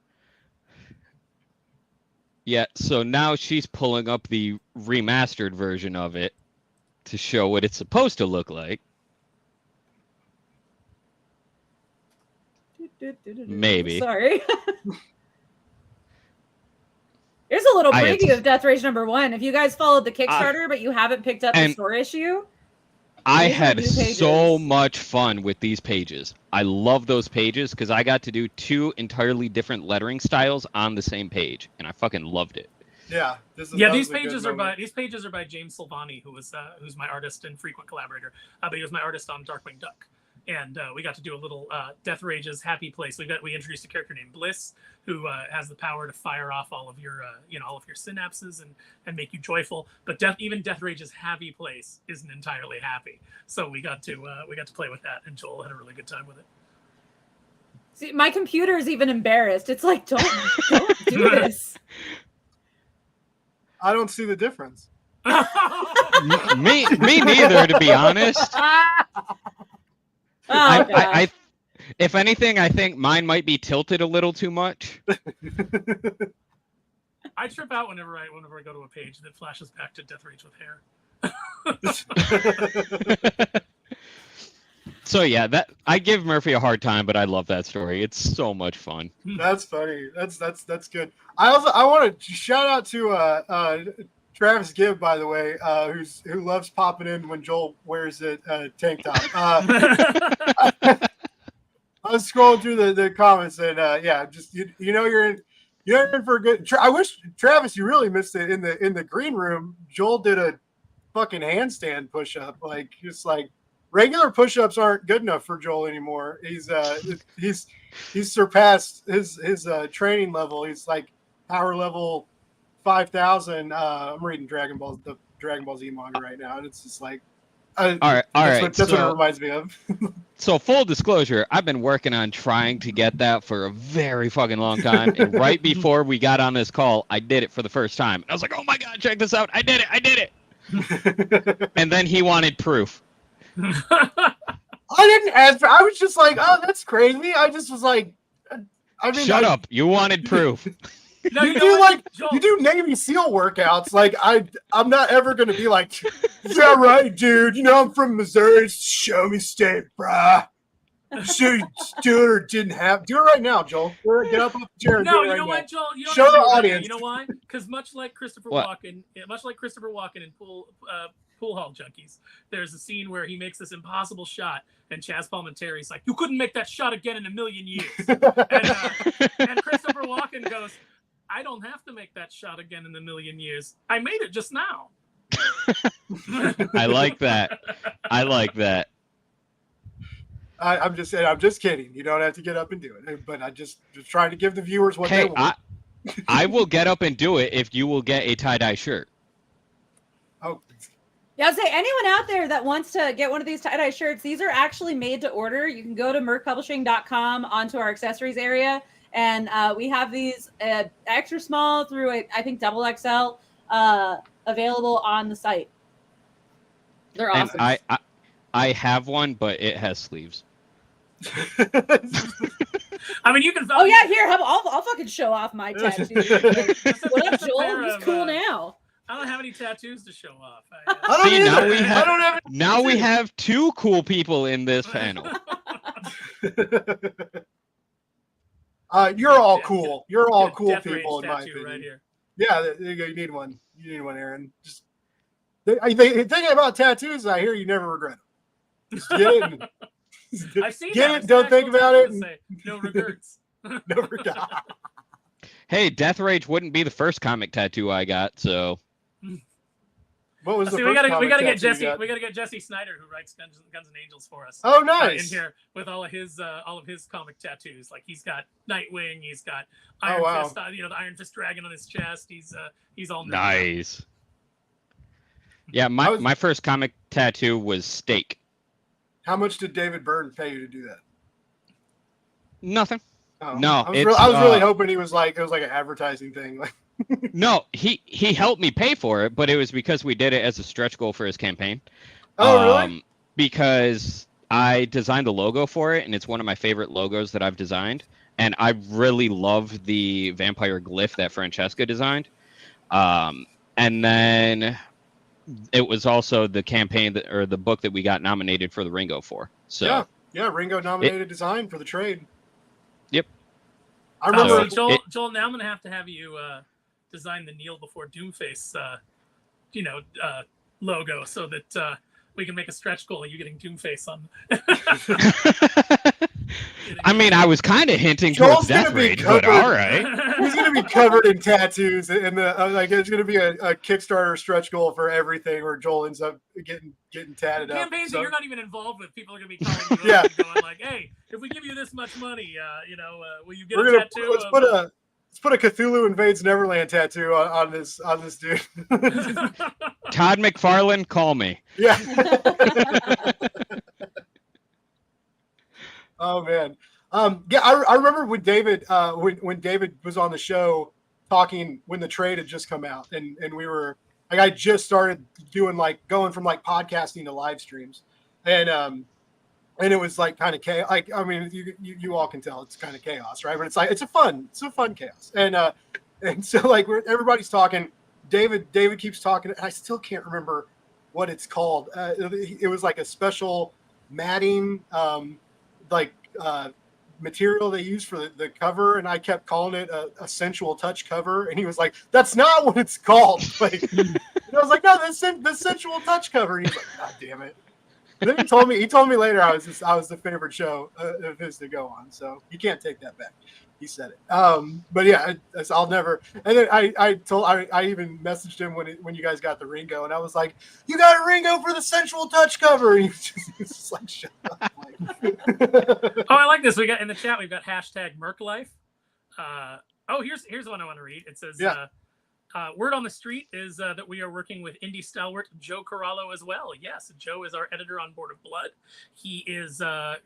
B: Yeah, so now she's pulling up the remastered version of it to show what it's supposed to look like. Maybe.
F: Sorry. Here's a little preview of DEATHRAGE number 1. If you guys followed the Kickstarter, but you haven't picked up the store issue,
B: I had so much fun with these pages. I love those pages because I got to do 2 entirely different lettering styles on the same page, and I fucking loved it.
C: Yeah,
E: these pages are by James Silvani, who's my artist and frequent collaborator. But he was my artist on Darkwing Duck, and we got to do a little DEATHRAGE's happy place. We introduced a character named Bliss, who has the power to fire off all of your synapses and make you joyful. But even DEATHRAGE's happy place isn't entirely happy. So we got to play with that, and Joel had a really good time with it.
F: See, my computer is even embarrassed. It's like, don't do this.
C: I don't see the difference.
B: me neither, to be honest. I if anything, I think mine might be tilted a little too much.
E: I trip out whenever I go to a page that flashes back to DEATHRAGE with hair.
B: So yeah, that I give Murphy a hard time, but I love that story. It's so much fun.
C: That's funny. That's good. I want to shout out to Travis Gibb, by the way, who loves popping in when Joel wears a tank top. I was scrolling through the comments and just you're in for a good. I wish Travis, you really missed it in the green room. Joel did a fucking handstand push up, regular push-ups aren't good enough for Joel anymore. He's surpassed his training level. He's power level 5,000. I'm reading the Dragon Ball Z manga right now, and it's just
B: All right.
C: That's what it reminds me of.
B: So full disclosure, I've been working on trying to get that for a very fucking long time. And right before we got on this call, I did it for the first time. And I was like, oh my God, check this out. I did it. And then he wanted proof.
C: I didn't ask. I was just like, oh, that's crazy. I just was like,
B: Shut up. You wanted proof.
E: No,
C: you do you do Navy SEAL workouts. Like I'm not ever gonna be like, yeah, right, dude. You know I'm from Missouri. Show me state, bruh. Should you do it or didn't have? Do it right now, Joel. Get up off the chair. And
E: No,
C: do it
E: you
C: right
E: know
C: now.
E: what, Joel? You don't
C: Show
E: have to
C: the
E: do it right now.
C: audience.
E: You know why? Because much like Christopher
B: What?
E: Walken in Pool Hall Junkies, there's a scene where he makes this impossible shot, and Chaz Palminteri's like, "You couldn't make that shot again in a million years." and Christopher Walken goes, "I don't have to make that shot again in a million years. I made it just now."
B: I like that.
C: I'm just kidding. You don't have to get up and do it. But I just trying to give the viewers what they
B: Hey,
C: want.
B: I will get up and do it if you will get a tie-dye shirt.
C: Oh,
F: Yeah, I'd say anyone out there that wants to get one of these tie-dye shirts, these are actually made to order. You can go to mercpublishing.com onto our accessories area, and we have these extra small through I think double XL available on the site. They're awesome.
B: And I have one, but it has sleeves.
E: I mean, you can.
F: Oh yeah, here, I'll fucking show off my tattoo. What up, Joel?
E: pair
F: He's
E: of,
F: cool now.
E: I don't have any tattoos to show off.
C: I don't
B: See,
C: either.
B: now we have two cool people in this panel.
C: You're all cool. You're all cool
E: Death Rage
C: people in my
E: tattoo
C: opinion.
E: right here.
C: Yeah, there you go. You need one. You need one, Aaron. Just the thing about tattoos, I hear you never regret them. Just get it.
E: I've seen
C: Get
E: that.
C: it. Don't think about it.
E: Say, no regrets.
C: Never die.
B: Hey, Death Rage wouldn't be the first comic tattoo I got, so
C: What was the
E: See,
C: first
E: we gotta
C: comic
E: get
C: tattoo
E: Jesse.
C: you got?
E: We gotta get Jesse Snyder, who writes Guns and Angels for us.
C: Oh,
E: In
C: nice.
E: here with all of his comic tattoos. Like he's got Nightwing, he's got
C: Oh,
E: Iron
C: wow.
E: Fist, the Iron Fist dragon on his chest. He's all nerded out.
B: nice. Yeah, my first comic tattoo was steak.
C: How much did David Byrne pay you to do that?
B: Nothing.
C: Oh.
B: No,
C: I was
B: it's,
C: really hoping it was like an advertising thing. Like,
B: No, he helped me pay for it, but it was because we did it as a stretch goal for his campaign.
C: oh, really?
B: Because I designed the logo for it, and it's one of my favorite logos that I've designed. And I really love the vampire glyph that Francesca designed. And then it was also the campaign or the book that we got nominated for the Ringo for. So
C: Yeah, Ringo nominated design for the trade.
B: Yep.
C: I remember.
E: Joel, now I'm gonna have you design the kneel before Doomface, logo, so that we can make a stretch goal of you getting Doomface on.
B: I mean, I was kind of hinting
C: Joel's
B: towards Death
C: gonna be
B: Rage, but
C: covered.
B: all right.
C: He's going to be covered in tattoos, and there's going to be a Kickstarter stretch goal for everything, where Joel ends up getting tatted up.
E: Campaigns that
C: So,
E: you're not even involved with, people are going to be calling you
C: Yeah.
E: up and going like, "Hey, if we give you this much money, will you get
C: we're
E: a
C: gonna
E: tattoo?"
C: let's put a Cthulhu Invades Neverland tattoo on this dude.
B: Todd McFarlane, call me.
C: Yeah. Oh man. Yeah, I remember when David when David was on the show talking when the trade had just come out, and we were like, I just started doing going from podcasting to live streams, and it was kind of chaos. Like, I mean, you all can tell it's kind of chaos, right? But it's a fun chaos, and so everybody's talking. David keeps talking. I still can't remember what it's called. It was like a special matting, material they use for the cover, and I kept calling it a sensual touch cover, and he was like, "That's not what it's called." And I was like, "No, the sensual touch cover." And he was like, "God damn it!" And then he told me later I was the favorite show of his to go on, so you can't take that back. He said it. But yeah, I'll never. And then I even messaged him when you guys got the Ringo, and I was like, "You got a Ringo for the sensual touch cover?" And he was just like, "Shut up."
E: Oh, I like this. We got in the chat. We've got hashtag MERC Life. Here's one I want to read. It says,
C: Yeah.
E: Word on the street is that we are working with indie stalwart Joe Corallo as well. Yes, Joe is our editor on Board of Blood. He is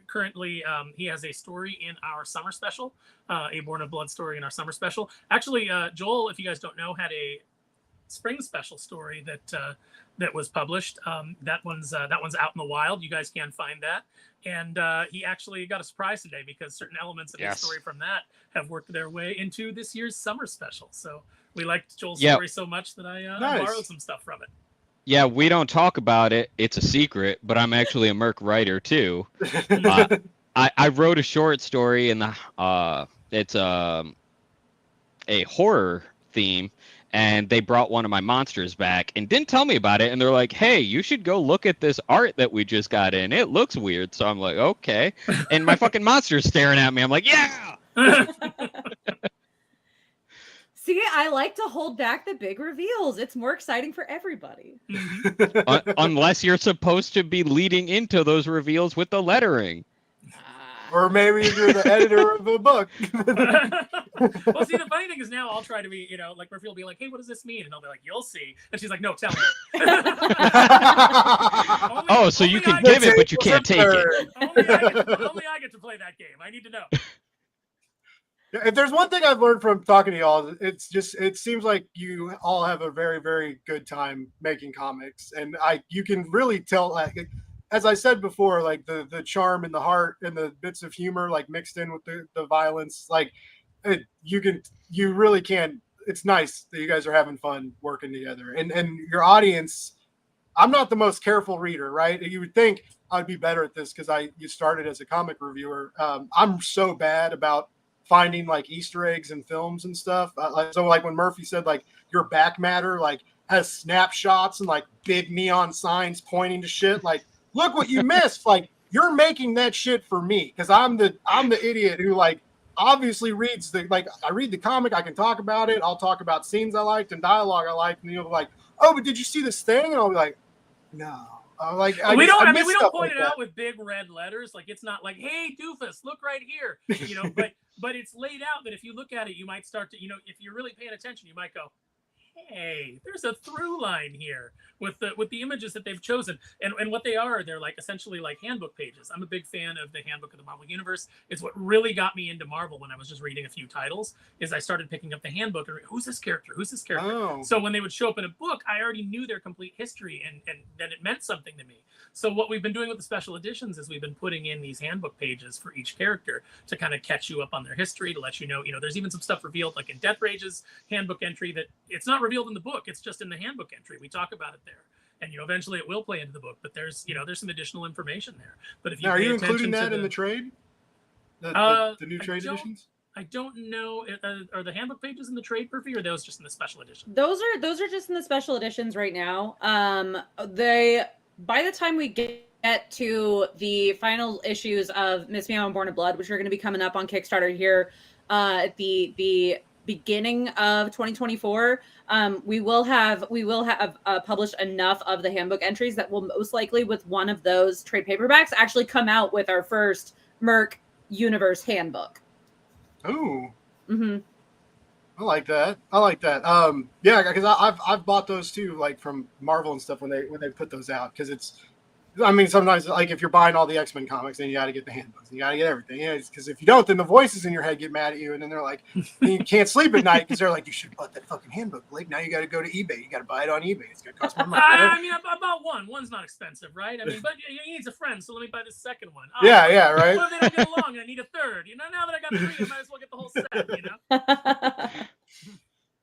E: currently, he has a story in our summer special, a Born of Blood story in our summer special. Actually, Joel, if you guys don't know, had a spring special story that was published. That one's out in the wild. You guys can find that. And he actually got a surprise today because certain elements of his story from that have worked their way into this year's summer special. So we liked Joel's story so much that I borrowed some stuff from it. Yeah,
B: we don't talk about it. It's a secret, but I'm actually a MERC writer too. I wrote a short story in the it's a horror theme, and they brought one of my monsters back and didn't tell me about it. And they're like, hey, you should go look at this art that we just got in. It looks weird. So I'm like, okay. And my fucking monster's staring at me. I'm like, yeah.
F: See, I like to hold back the big reveals. It's more exciting for everybody.
B: Unless you're supposed to be leading into those reveals with the lettering.
C: Or maybe you're the editor of a book.
E: Well, see, the funny thing is now I'll try to be, you know, like Murphy will be like, hey, what does this mean? And I'll be like, you'll see. And she's like, no, tell me.
B: So you can give it, but you can't take it.
E: Only I get to play that game. I need to know.
C: If there's one thing I've learned from talking to y'all, it's just, it seems like you all have a very, very good time making comics. And you can really tell, like, as I said before, like the charm and the heart and the bits of humor, like mixed in with the violence, like you really can. It's nice that you guys are having fun working together, and your audience. I'm not the most careful reader, right? You would think I'd be better at this because you started as a comic reviewer. I'm so bad about finding like Easter eggs in films and stuff. So like when Murphy said like your back matter like has snapshots and like big neon signs pointing to shit, like look what you missed. Like you're making that shit for me because I'm the idiot who like obviously reads I read the comic, I can talk about it, I'll talk about scenes I liked and dialogue I liked, and you'll be like, oh, but did you see this thing? And I'll be like, no. We don't
E: point it out with big red letters. Like it's not like, hey, doofus, look right here. You know, but it's laid out that if you look at it, you might start to, you know, if you're really paying attention, you might go, hey, there's a through line here with the images that they've chosen, and what they are. They're like essentially like handbook pages. I'm a big fan of the handbook of the Marvel Universe. It's what really got me into Marvel when I was just reading a few titles. Is I started picking up the handbook and who's this character? Who's this character? Oh. So when they would show up in a book, I already knew their complete history, and then it meant something to me. So what we've been doing with the special editions is we've been putting in these handbook pages for each character to kind of catch you up on their history, to let you know, there's even some stuff revealed, like in DEATHRAGE's handbook entry that it's not revealed in the book. It's just in the handbook entry. We talk about it there. And, eventually it will play into the book, but there's some additional information there. But if you
C: are you including that in the trade? The new trade editions?
E: I don't know. Are the handbook pages in the trade, Perfy, or are those just in the special edition?
F: Those are just in the special editions right now. By the time we get to the final issues of Miss Meow and Born of Blood, which are going to be coming up on Kickstarter here at the beginning of 2024, we will have published enough of the handbook entries that will most likely, with one of those trade paperbacks, actually come out with our first MERC Universe handbook.
C: Ooh.
F: Mm-hmm.
C: I like that. Yeah, because I've bought those too, like from Marvel and stuff when they put those out, because it's. I mean, sometimes like if you're buying all the X-Men comics, then you got to get the handbooks. You got to get everything. Yeah, because if you don't, then the voices in your head get mad at you, and then they're like, you can't sleep at night because they're like, you should have bought that fucking handbook, Blake. Now you got to go to eBay. You got to buy it on eBay. It's gonna cost more money.
E: I mean, I bought one. One's not expensive, right? I mean, but he needs a friend, so let me buy the second one. Oh,
C: yeah, right.
E: What if they don't get along? I need a third. Now that I got three, I might as well get the whole set.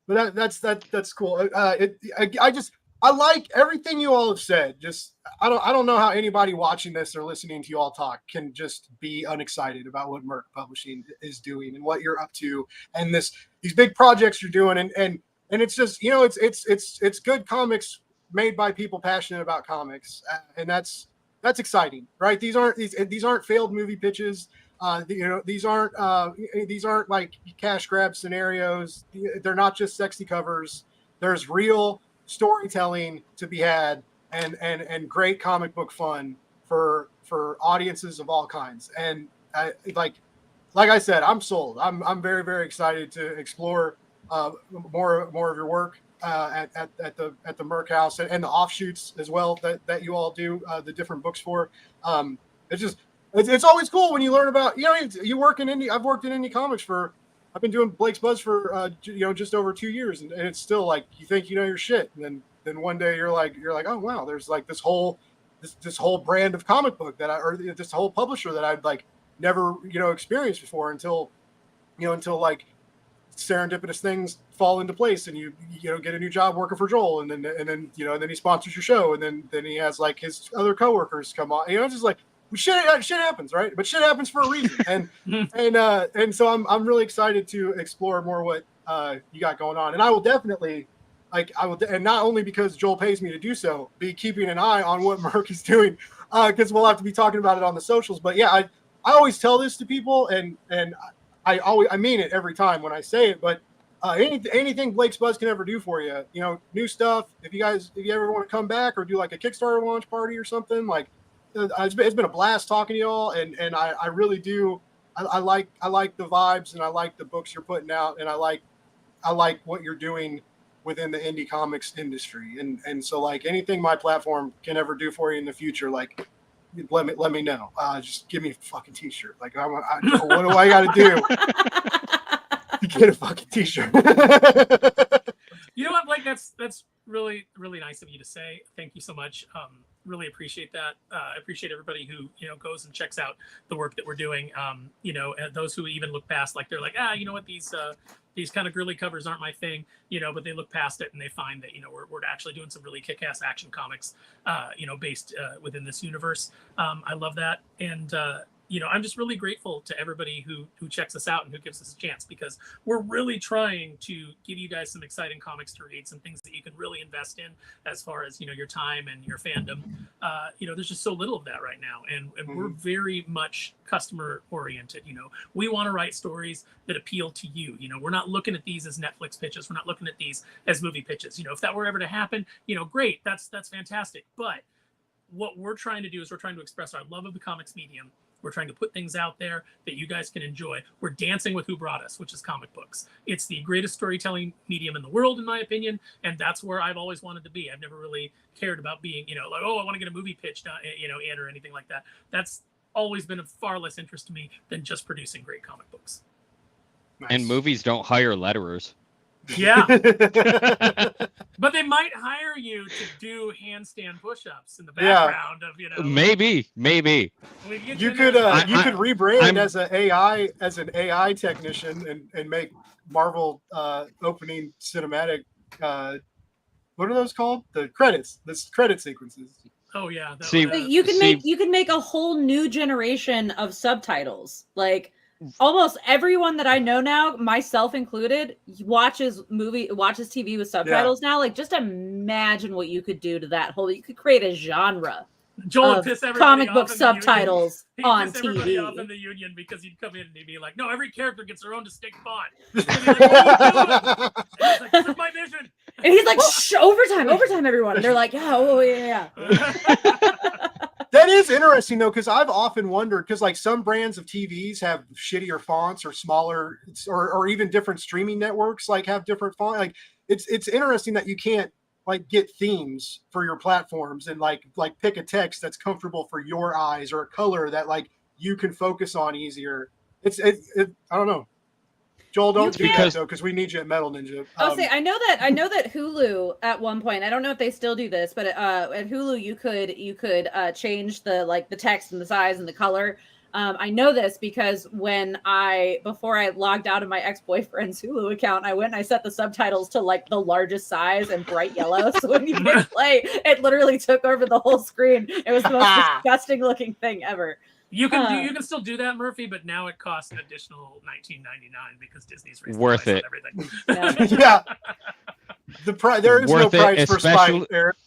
C: But that's cool. I like everything you all have said. Just I don't know how anybody watching this or listening to you all talk can just be unexcited about what MERC Publishing is doing and what you're up to, and these big projects you're doing, and it's just it's good comics made by people passionate about comics, and that's exciting, right? These aren't failed movie pitches. These aren't like cash grab scenarios. They're not just sexy covers. There's real storytelling to be had, and great comic book fun for audiences of all kinds. And like I said, I'm sold. I'm very, very excited to explore more of your work at the MERC House and the offshoots as well that you all do the different books for. It's always cool when you learn about, you work in indie. I've worked in indie comics I've been doing Blake's Buzz for just over 2 years, and it's still like you think you know your shit, and then one day you're like, oh wow, there's like this whole brand of comic book or this whole publisher that I'd like never experienced before until like serendipitous things fall into place, and you get a new job working for Joel, and then he sponsors your show, and then he has like his other coworkers come on. It's just like shit happens, right? But shit happens for a reason, and so I'm really excited to explore more what you got going on, and I will definitely and not only because Joel pays me to do so, be keeping an eye on what MERC is doing, because we'll have to be talking about it on the socials. But yeah, I always tell this to people, and I mean it every time when I say it, but anything Blake's Buzz can ever do for you, new stuff. If you ever want to come back or do like a Kickstarter launch party or something, like it's been a blast talking to y'all, and I really do. I like the vibes, and I like the books you're putting out, and I like what you're doing within the indie comics industry, and so like anything my platform can ever do for you in the future, like let me know. Just give me a fucking t-shirt. Like what do I got to do to get a fucking t-shirt?
E: You know what, Blake? That's really, really nice of you to say. Thank you so much. Really appreciate that. I appreciate everybody who goes and checks out the work that we're doing. And those who even look past, like they're like, you know what, these kind of girly covers aren't my thing, but they look past it and they find that we're actually doing some really kick-ass action comics, based within this universe. I love that, and I'm just really grateful to everybody who checks us out and who gives us a chance, because we're really trying to give you guys some exciting comics to read, some things that you can really invest in as far as, your time and your fandom. There's just so little of that right now. And we're very much customer oriented. We want to write stories that appeal to you. We're not looking at these as Netflix pitches. We're not looking at these as movie pitches. If that were ever to happen, great, that's fantastic. But what we're trying to do is we're trying to express our love of the comics medium. We're trying to put things out there that you guys can enjoy. We're dancing with who brought us, which is comic books. It's the greatest storytelling medium in the world, in my opinion, and that's where I've always wanted to be. I've never really cared about being, like, I want to get a movie pitched, in or anything like that. That's always been of far less interest to me than just producing great comic books.
B: Nice. And movies don't hire letterers.
E: Yeah. But they might hire you to do handstand push-ups in the background of,
B: Maybe.
C: You could rebrand as an AI technician and make Marvel opening cinematic what are those called? The credit sequences.
E: Oh yeah.
F: You can make a whole new generation of subtitles. Like almost everyone that I know now, myself included, watches TV with subtitles now. Like, just imagine what you could do to that whole. You could create a genre of comic book subtitles on TV. Everybody off in the union because he'd come in and he'd be like, "No, every character gets their own distinct font." Like, he's like, "This is my vision." And he's like, "Shh, overtime, everyone." And they're like, "Yeah."
C: That is interesting though, because I've often wondered, because like some brands of TVs have shittier fonts or smaller, or even different streaming networks like have different fonts. Like it's interesting that you can't like get themes for your platforms and like pick a text that's comfortable for your eyes or a color that like you can focus on easier. It's I don't know. Joel, don't do that though, because we need you at Metal Ninja.
F: I'll say I know that Hulu at one point, I don't know if they still do this, but at Hulu you could change the text and the size and the color. I know this because before I logged out of my ex-boyfriend's Hulu account, I went and I set the subtitles to like the largest size and bright yellow. So when you hit play, it literally took over the whole screen. It was the most disgusting looking thing ever.
E: You can still do that, Murphy, but now it costs an additional $19.99 because Disney's raised
B: worth
E: the
B: it.
E: price on everything.
C: Yeah. There is
B: worth
C: no price for spite, Eric.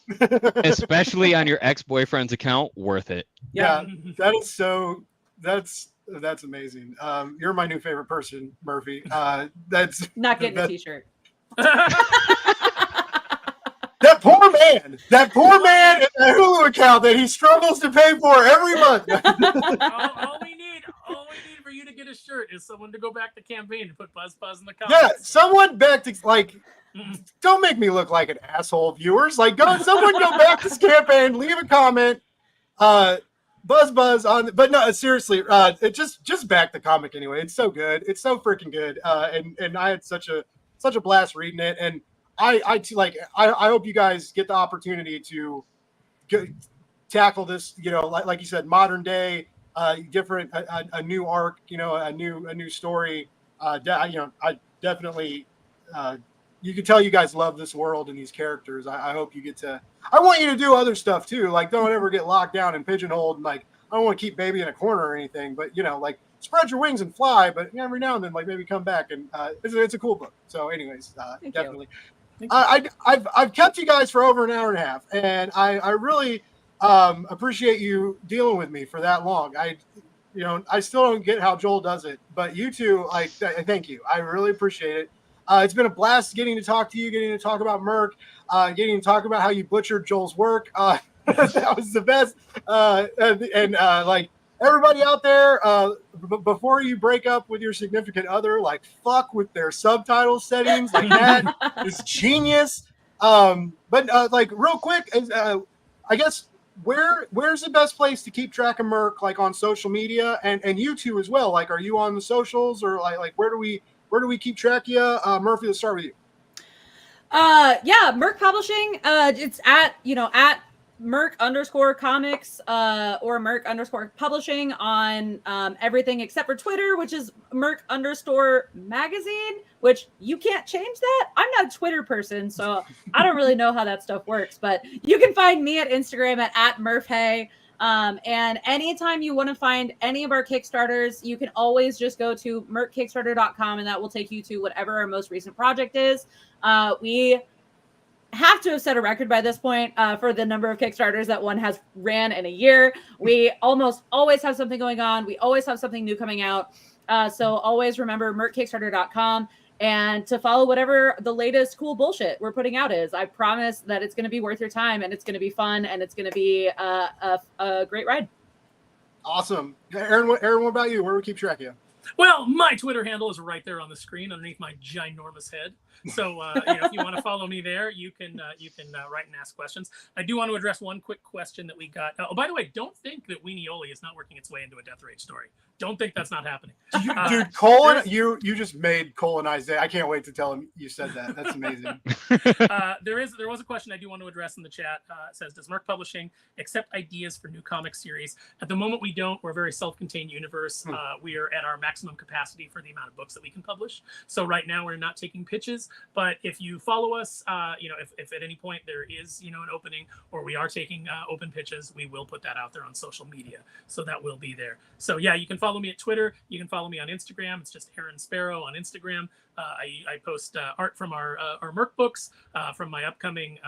B: Especially on your ex-boyfriend's account, worth it.
C: Yeah, that is so. That's amazing. You're my new favorite person, Murphy. That's
F: not getting a t-shirt.
C: That poor man in the Hulu account that he struggles to pay for every month.
E: all we need for you to get a shirt is someone to go back the campaign and put Buzz in the comments.
C: Yeah, someone back to like. Don't make me look like an asshole, viewers. Like, someone go back to this campaign, leave a comment. Buzz on, but no, seriously, it just back the comic anyway. It's so good. It's so freaking good. And I had such a blast reading it. And I hope you guys get the opportunity to tackle this, like you said, modern day, different, a new arc, a new story. I definitely, you can tell you guys love this world and these characters. I hope you get to. I want you to do other stuff too. Like, don't ever get locked down and pigeonholed. And like, I don't want to keep baby in a corner or anything. But like, spread your wings and fly. But every now and then, like, maybe come back. And it's a cool book. So, anyways, definitely. I've kept you guys for over an hour and a half, and I really appreciate you dealing with me for that long. I still don't get how Joel does it, but you two, thank you. I really appreciate it. It's been a blast getting to talk to you, getting to talk about MERC, getting to talk about how you butchered Joel's work. That was the best. Like, everybody out there, before you break up with your significant other, like, fuck with their subtitle settings. Like, that is genius. Like, real quick, I guess, where's the best place to keep track of MERC, like, on social media, and you two as well? Like, are you on the socials, or like where do we keep track of you? Murphy, let's start with you.
F: Yeah, MERC Publishing. It's at MERC_comics or MERC_publishing on everything except for Twitter, which is MERC_magazine, which you can't change that. I'm not a Twitter person, so I don't really know how that stuff works, but you can find me at Instagram at @MurphHey. And anytime you want to find any of our Kickstarters, you can always just go to merckickstarter.com, and that will take you to whatever our most recent project is. We have to have set a record by this point for the number of Kickstarters that one has ran in a year. We almost always have something going on. We always have something new coming out. So always remember merckickstarter.com and to follow whatever the latest cool bullshit we're putting out is. I promise that it's going to be worth your time, and it's going to be fun, and it's going to be a great ride.
C: Awesome. Aaron, what about you? Where do we keep track of you?
E: Well, my Twitter handle is right there on the screen underneath my ginormous head. So, if you want to follow me there, you can write and ask questions. I do want to address one quick question that we got. Oh, by the way, don't think that Weenie Oli is not working its way into a DEATHRAGE story. Don't think that's not happening.
C: Dude, Colin, you just made Colonized Day. I can't wait to tell him you said that. That's amazing.
E: There was a question I do want to address in the chat. It says, does MERC Publishing accept ideas for new comic series? At the moment, we don't. We're a very self-contained universe. We are at our maximum capacity for the amount of books that we can publish. So right now, we're not taking pitches. But if you follow us, if at any point there is, an opening, or we are taking open pitches, we will put that out there on social media. So that will be there. So yeah, you can follow me at Twitter. You can follow me on Instagram. It's just Aaron Sparrow on Instagram. I post art from our MERC books, from my upcoming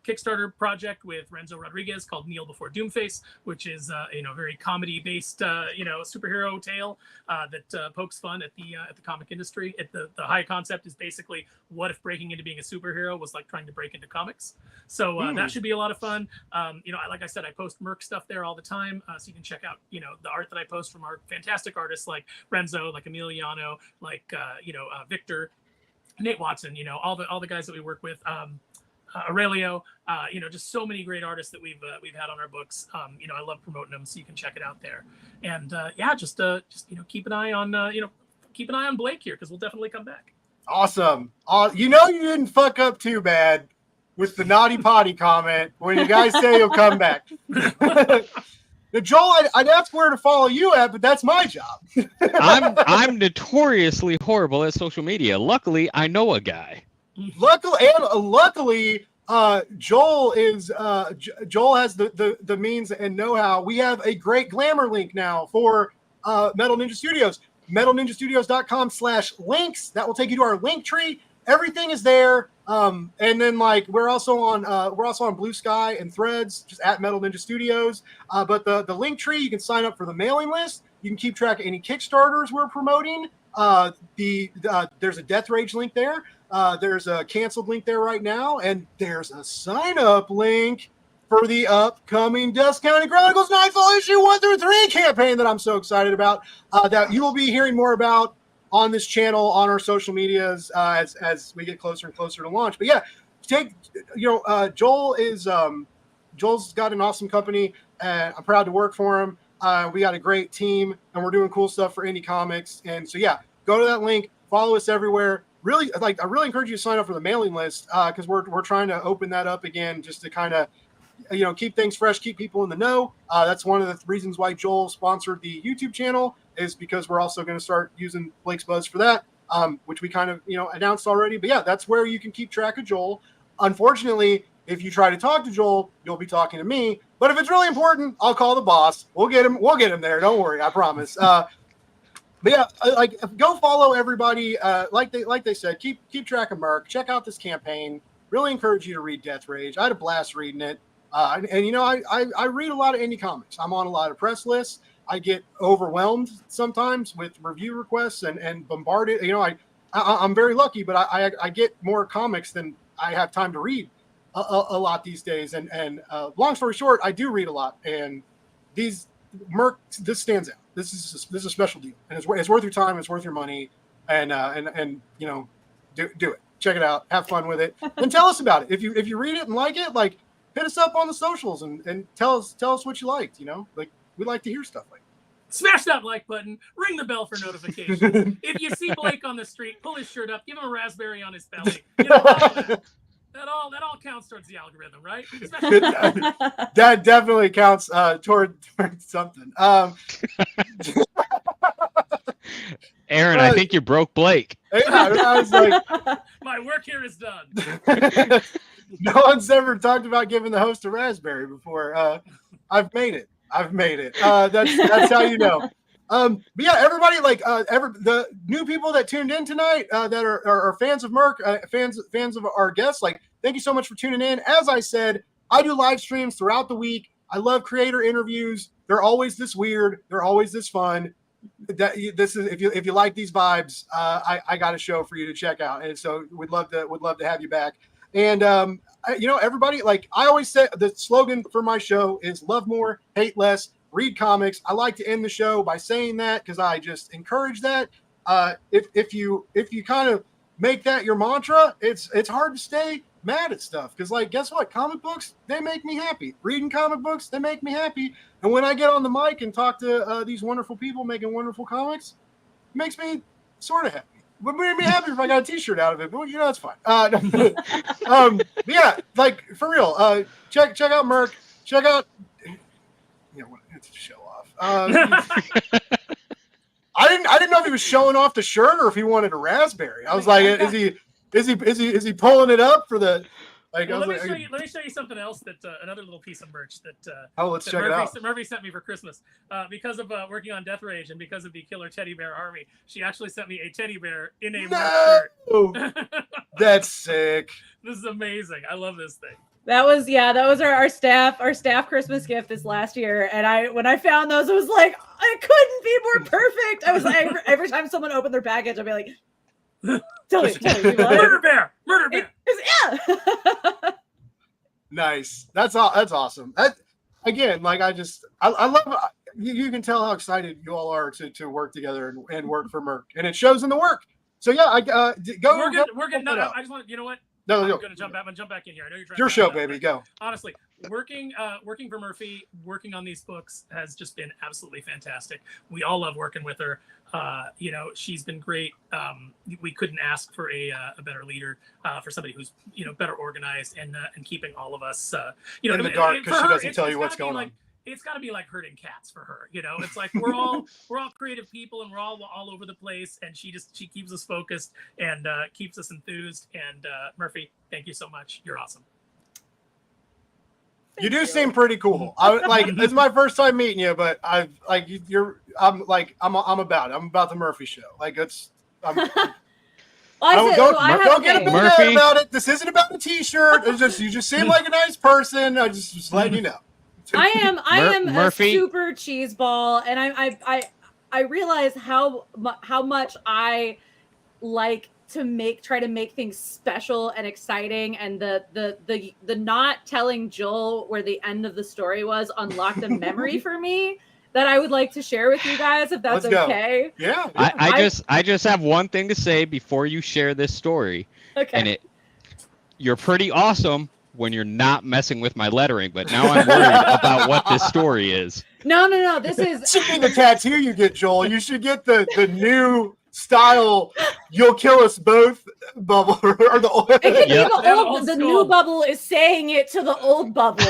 E: Kickstarter project with Renzo Rodriguez called Kneel Before Doomface, which is very comedy-based superhero tale that pokes fun at the comic industry. The high concept is basically, what if breaking into being a superhero was like trying to break into comics? So that should be a lot of fun. Like I said, I post MERC stuff there all the time, so you can check out the art that I post from our fantastic artists like Renzo, like Emiliano, like Victor, Nate Watson, all the guys that we work with. Aurelio, just so many great artists that we've had on our books. I love promoting them, so you can check it out there. And just keep an eye on Blake here, because we'll definitely come back.
C: Awesome. You didn't fuck up too bad with the naughty potty comment when you guys say you'll come back. Now, Joel, I'd ask where to follow you at, but that's my job.
B: I'm notoriously horrible at social media. Luckily, I know a guy.
C: Luckily, Joel has the means and know-how. We have a great glamour link now for Metal Ninja Studios. metalninjastudios.com/links. That will take you to our link tree. Everything is there. And then we're also on Blue Sky and Threads, just at Metal Ninja Studios. But the link tree, you can sign up for the mailing list. You can keep track of any Kickstarters we're promoting. There's a DEATHRAGE link there. There's a canceled link there right now, and there's a sign-up link for the upcoming Dust County Chronicles Nightfall issue 1 through 3 campaign that I'm so excited about, that you will be hearing more about on this channel, on our social medias, as we get closer and closer to launch. But yeah, Joel's got an awesome company, and I'm proud to work for him. We got a great team, and we're doing cool stuff for indie comics. And so yeah, go to that link, follow us everywhere. Really, I really encourage you to sign up for the mailing list, because we're trying to open that up again, just to kind of keep things fresh, keep people in the know. That's one of the reasons why Joel sponsored the YouTube channel, is because we're also going to start using Blake's Buzz for that, which we kind of announced already. But yeah, that's where you can keep track of Joel. Unfortunately, if you try to talk to Joel, you'll be talking to me. But if it's really important, I'll call the boss. We'll get him there. Don't worry, I promise. But yeah, go follow everybody. Like they said, keep track of MERC. Check out this campaign. Really encourage you to read DEATHRAGE. I had a blast reading it. I read a lot of indie comics. I'm on a lot of press lists. I get overwhelmed sometimes with review requests and bombarded. I'm very lucky, but I get more comics than I have time to read a lot these days. And long story short, I do read a lot. And these MERC, this stands out. This is a special deal, and it's worth your time. It's worth your money, and do it. Check it out. Have fun with it, and tell us about it. If you read it and like it, hit us up on the socials and tell us what you liked. We like to hear stuff like that.
E: Smash that like button. Ring the bell for notifications. If you see Blake on the street, pull his shirt up. Give him a raspberry on his belly. That all counts towards the algorithm, right?
C: That definitely counts toward something.
B: Aaron, I think you broke Blake.
C: Yeah, I was like,
E: my work here is done.
C: No one's ever talked about giving the host a raspberry before. I've made it. That's how you know. But yeah, everybody, the new people that tuned in tonight, that are fans of MERC, fans of our guests, thank you so much for tuning in. As I said, I do live streams throughout the week. I love creator interviews. They're always this weird. They're always this fun. This is if you like these vibes, I got a show for you to check out, and so would love to have you back. And everybody, I always say, the slogan for my show is love more, hate less. Read comics. I like to end the show by saying that, because I just encourage that. If you kind of make that your mantra, it's hard to stay mad at stuff, because guess what? Comic books, they make me happy. Reading comic books, they make me happy. And when I get on the mic and talk to these wonderful people making wonderful comics, it makes me sort of happy. Would make me happy if I got a T-shirt out of it, but it's fine. Yeah, for real. Check out MERC. Check out. It's a show off. I didn't know if he was showing off the shirt or if he wanted a raspberry. I was like, is he pulling it up for the?
E: Let me show you something else that another little piece of merch that
C: let's check it out.
E: Murphy sent me for Christmas because of working on DEATHRAGE and because of the Killer Teddy Bear Army. She actually sent me a teddy bear in a merch shirt.
C: That's sick.
E: This is amazing. I love this thing.
F: That was our staff Christmas gift this last year. And when I found those, I was like, I couldn't be more perfect. I was like, every time someone opened their package, I'd be like, tell me
E: murder bear.
F: Yeah.
C: Nice. That's awesome. Again, I love, you can tell how excited you all are to work together and work for MERC, and it shows in the work. So yeah, I go.
E: We're good. No, I just want you know what.
C: No.
E: I'm gonna jump back in here. I know you're trying.
C: Your show, baby. Go.
E: Honestly, working for Murphy, working on these books has just been absolutely fantastic. We all love working with her. She's been great. We couldn't ask for a better leader, for somebody who's better organized and keeping all of us
C: in the dark, because she doesn't tell you what's going on.
E: It's got to be like herding cats for her. It's like we're all creative people and we're all over the place, and she keeps us focused and keeps us enthused. And Murphy, thank you so much. You're awesome.
C: You do seem pretty cool. It's my first time meeting you, but I'm about it. I'm about the Murphy show. Don't get a big head about it. This isn't about a T-shirt. You just seem like a nice person. I just letting you know.
F: I am
B: Murphy.
F: A super cheese ball, and I realize how much I like try to make things special and exciting, and the not telling Joel where the end of the story was unlocked a memory for me that I would like to share with you guys, if that's
C: Let's go.
F: okay.
C: Yeah.
B: I just have one thing to say before you share this story.
F: Okay.
B: And you're pretty awesome when you're not messing with my lettering, but now I'm worried about what this story is.
F: No. This is
C: Should be the tattoo you get, Joel. You should get the new style "You'll kill us both" bubble, or the.
F: it could
B: Yep.
F: be the new bubble is saying it to the old bubble.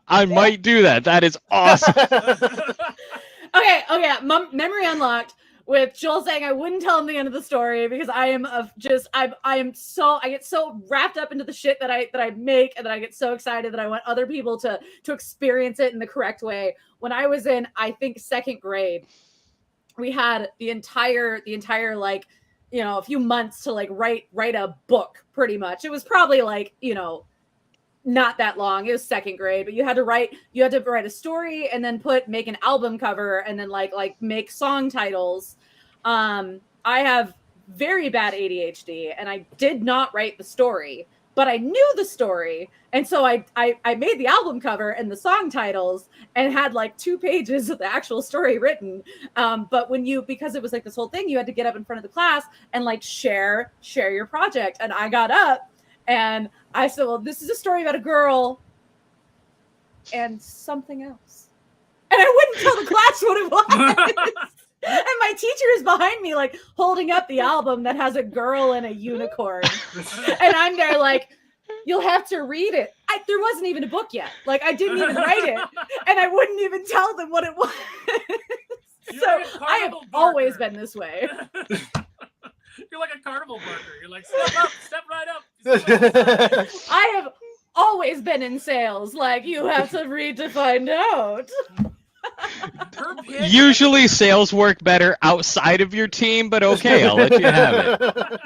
B: I might do that. That is awesome.
F: Okay. Memory unlocked with Joel saying I wouldn't tell him the end of the story because I get so wrapped up into the shit that I make, and that I get so excited that I want other people to experience it in the correct way. When I was in, I think, second grade, we had the entire like, a few months to like write a book. Pretty much, it was probably like, not that long. It was second grade, but you had to write a story and then make an album cover and then like make song titles. I have very bad ADHD, and I did not write the story, but I knew the story. And so I made the album cover and the song titles and had like 2 pages of the actual story written. But because it was like this whole thing, you had to get up in front of the class and like share your project. And I got up and I said, well, this is a story about a girl and something else. And I wouldn't tell the class what it was. And my teacher is behind me, like holding up the album that has a girl and a unicorn. And I'm there like, you'll have to read it. There wasn't even a book yet. Like, I didn't even write it. And I wouldn't even tell them what it was. So I have always been this way.
E: You're like a carnival barker. You're like, step right up.
F: I have always been in sales. Like, you have to read to find out.
B: Usually sales work better outside of your team, but okay, I'll let you have it.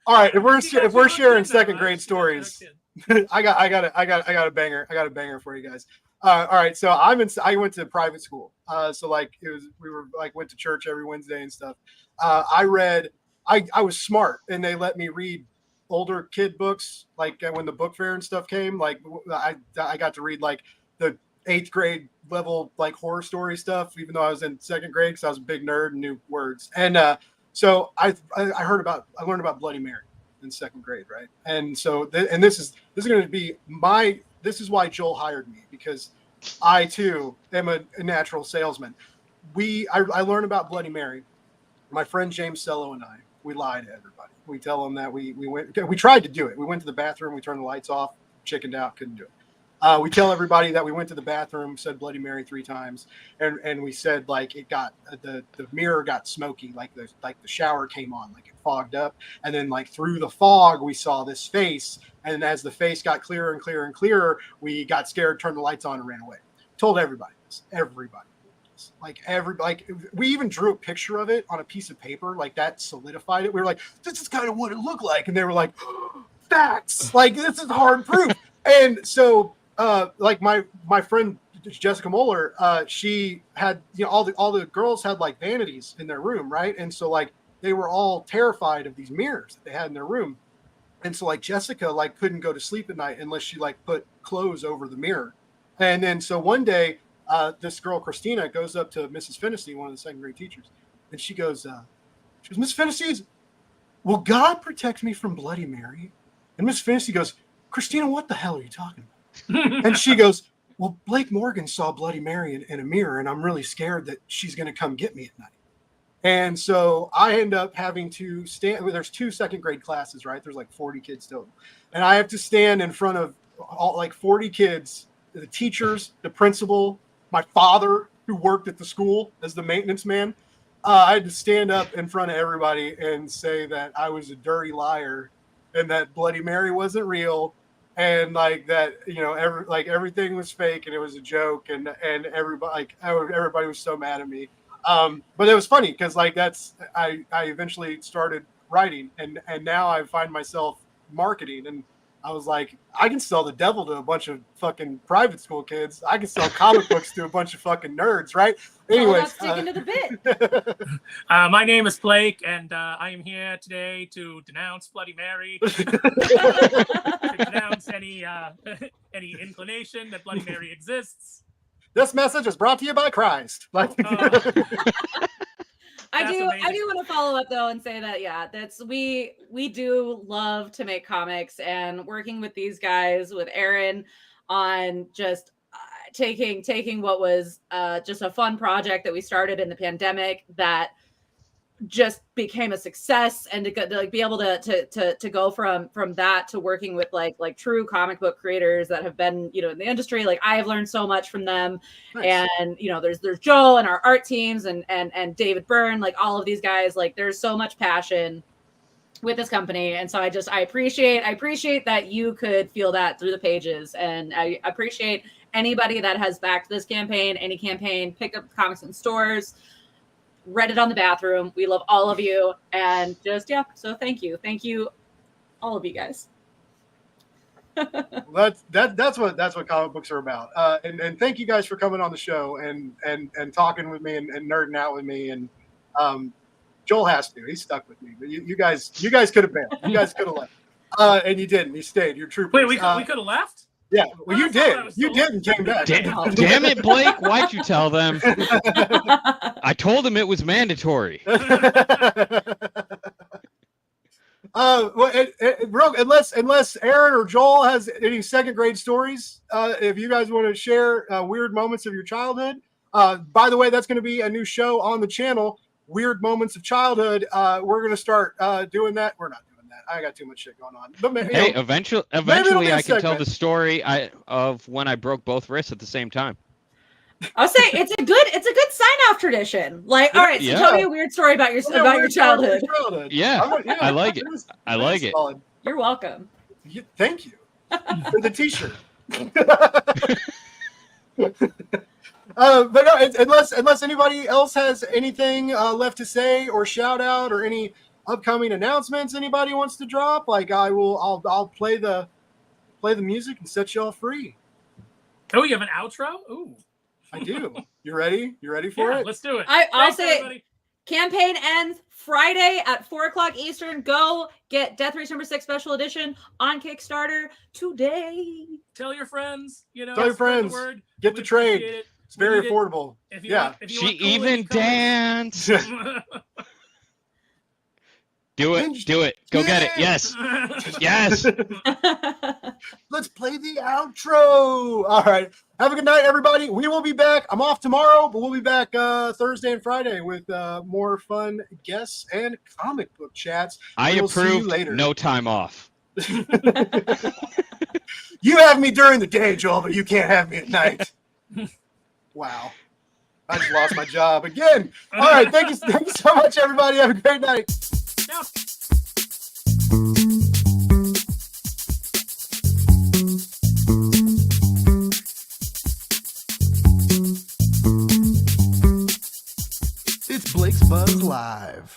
C: All right, if we're sharing second grade stories, I got a banger. I got a banger for you guys. All right, so I went to private school. So like we went to church every Wednesday and stuff. I was smart, and they let me read older kid books. Like when the book fair and stuff came, like I got to read like the 8th grade level like horror story stuff, even though I was in second grade because I was a big nerd and knew words. And so I learned about Bloody Mary in second grade, right? And so this is going to be this is why Joel hired me, because I too am a natural salesman. I learned about Bloody Mary. My friend James Sello and I, we lie to everybody. We tell them that we tried to do it. We went to the bathroom, we turned the lights off, chickened out, couldn't do it. We tell everybody that we went to the bathroom, said Bloody Mary 3 times, and we said like it got the mirror got smoky, like the shower came on, like it fogged up, and then like through the fog we saw this face, and as the face got clearer and clearer and clearer, we got scared, turned the lights on, and ran away. Told everybody this. Like we even drew a picture of it on a piece of paper, like that solidified it. We were like, this is kind of what it looked like, and they were like, facts, like this is hard proof. And so like my friend Jessica Moeller, she had, all the girls had like vanities in their room, right? And so like they were all terrified of these mirrors that they had in their room. And so like Jessica like couldn't go to sleep at night unless she like put clothes over the mirror. And then so one day this girl Christina goes up to Mrs. Finney, one of the second grade teachers, and she goes, Miss Finney, will God protect me from Bloody Mary? And Miss Finney goes, Christina, what the hell are you talking about? And she goes, well, Blake Morgan saw Bloody Mary in a mirror, and I'm really scared that she's going to come get me at night. And so I end up having to stand. There's 2 second grade classes, right? There's like 40 kids total. And I have to stand in front of all like 40 kids, the teachers, the principal, my father who worked at the school as the maintenance man. I had to stand up in front of everybody and say that I was a dirty liar and that Bloody Mary wasn't real. And like that, everything was fake and it was a joke, and everybody was so mad at me. But it was funny because like I eventually started writing, and now I find myself marketing, and I was like, I can sell the devil to a bunch of fucking private school kids. I can sell comic books to a bunch of fucking nerds, right? Anyways,
F: sticking to the bit.
E: My name is Blake, and I am here today to denounce Bloody Mary. To denounce any inclination that Bloody Mary exists.
C: This message is brought to you by Christ. Like,
F: I
E: That's
F: do
E: amazing.
F: want to follow up though and say that we do love to make comics, and working with these guys, with Aaron, on just taking what was just a fun project that we started in the pandemic that just became a success, and to be able to go from that to working with like true comic book creators that have been in the industry. Like, I have learned so much from them.
C: nice.
F: And there's Joel and our art teams and David Byrne, like all of these guys. Like, there's so much passion with this company, and so I appreciate that you could feel that through the pages, and I appreciate anybody that has backed this campaign, any campaign, pick up comics in stores, read it on the bathroom. We love all of you, and so thank you all of you guys.
C: That's what comic books are about. And thank you guys for coming on the show and talking with me and nerding out with me. And Joel has to. He's stuck with me. But you guys could have been. You guys could have left. And you didn't. You stayed. You're troopers.
E: Wait, we could have left?
C: Yeah. Well, you
E: I thought I
C: did.
E: was
C: You
E: still-
C: did and came back.
B: Damn it, Blake! Why'd you tell them? I told him it was mandatory.
C: Unless Aaron or Joel has any second grade stories, if you guys want to share weird moments of your childhood. By the way, that's going to be a new show on the channel, Weird Moments of Childhood. We're going to start doing that. We're not doing that. I got too much shit going on. But
B: Hey, eventually
C: be
B: I
C: a
B: can tell
C: segment.
B: the story of when I broke both wrists at the same time.
F: I'll say it's a good sign-off tradition. Like, all right, so
B: Yeah.
F: tell me a weird story about your childhood.
B: Yeah, I like it. I like it.
C: Solid.
F: You're welcome.
C: Thank you for the T-shirt. But no, unless anybody else has anything left to say or shout out or any upcoming announcements anybody wants to drop, like I'll play the music and set y'all free.
E: Oh, you have an outro? Ooh.
C: I do. You ready? You ready for
E: Yeah,
C: it?
E: let's do it.
F: I'll
E: Thanks,
F: say
E: everybody.
F: campaign ends Friday at 4:00 Eastern. Go get Death Race #6 Special Edition on Kickstarter today.
E: Tell your friends.
C: Tell your
E: spread the
C: friends.
E: word.
C: Get
E: We
C: the trade.
E: appreciate it.
C: It's very
E: We need it.
C: affordable.
E: If you
C: Yeah.
E: want, if you
B: She
E: want cool
B: even
E: indie
B: danced.
E: comics-
B: Do it. Go get it. Yes. Yes.
C: Let's play the outro. All right. Have a good night, everybody. We will be back. I'm off tomorrow, but we'll be back Thursday and Friday with more fun guests and comic book chats.
B: I
C: We'll see you
B: approve.
C: later.
B: No time off.
C: You have me during the day, Joel, but you can't have me at night. Wow. I just lost my job again. All right. Thank you so much, everybody. Have a great night.
E: Now,
A: It's Blake's Buzz Live.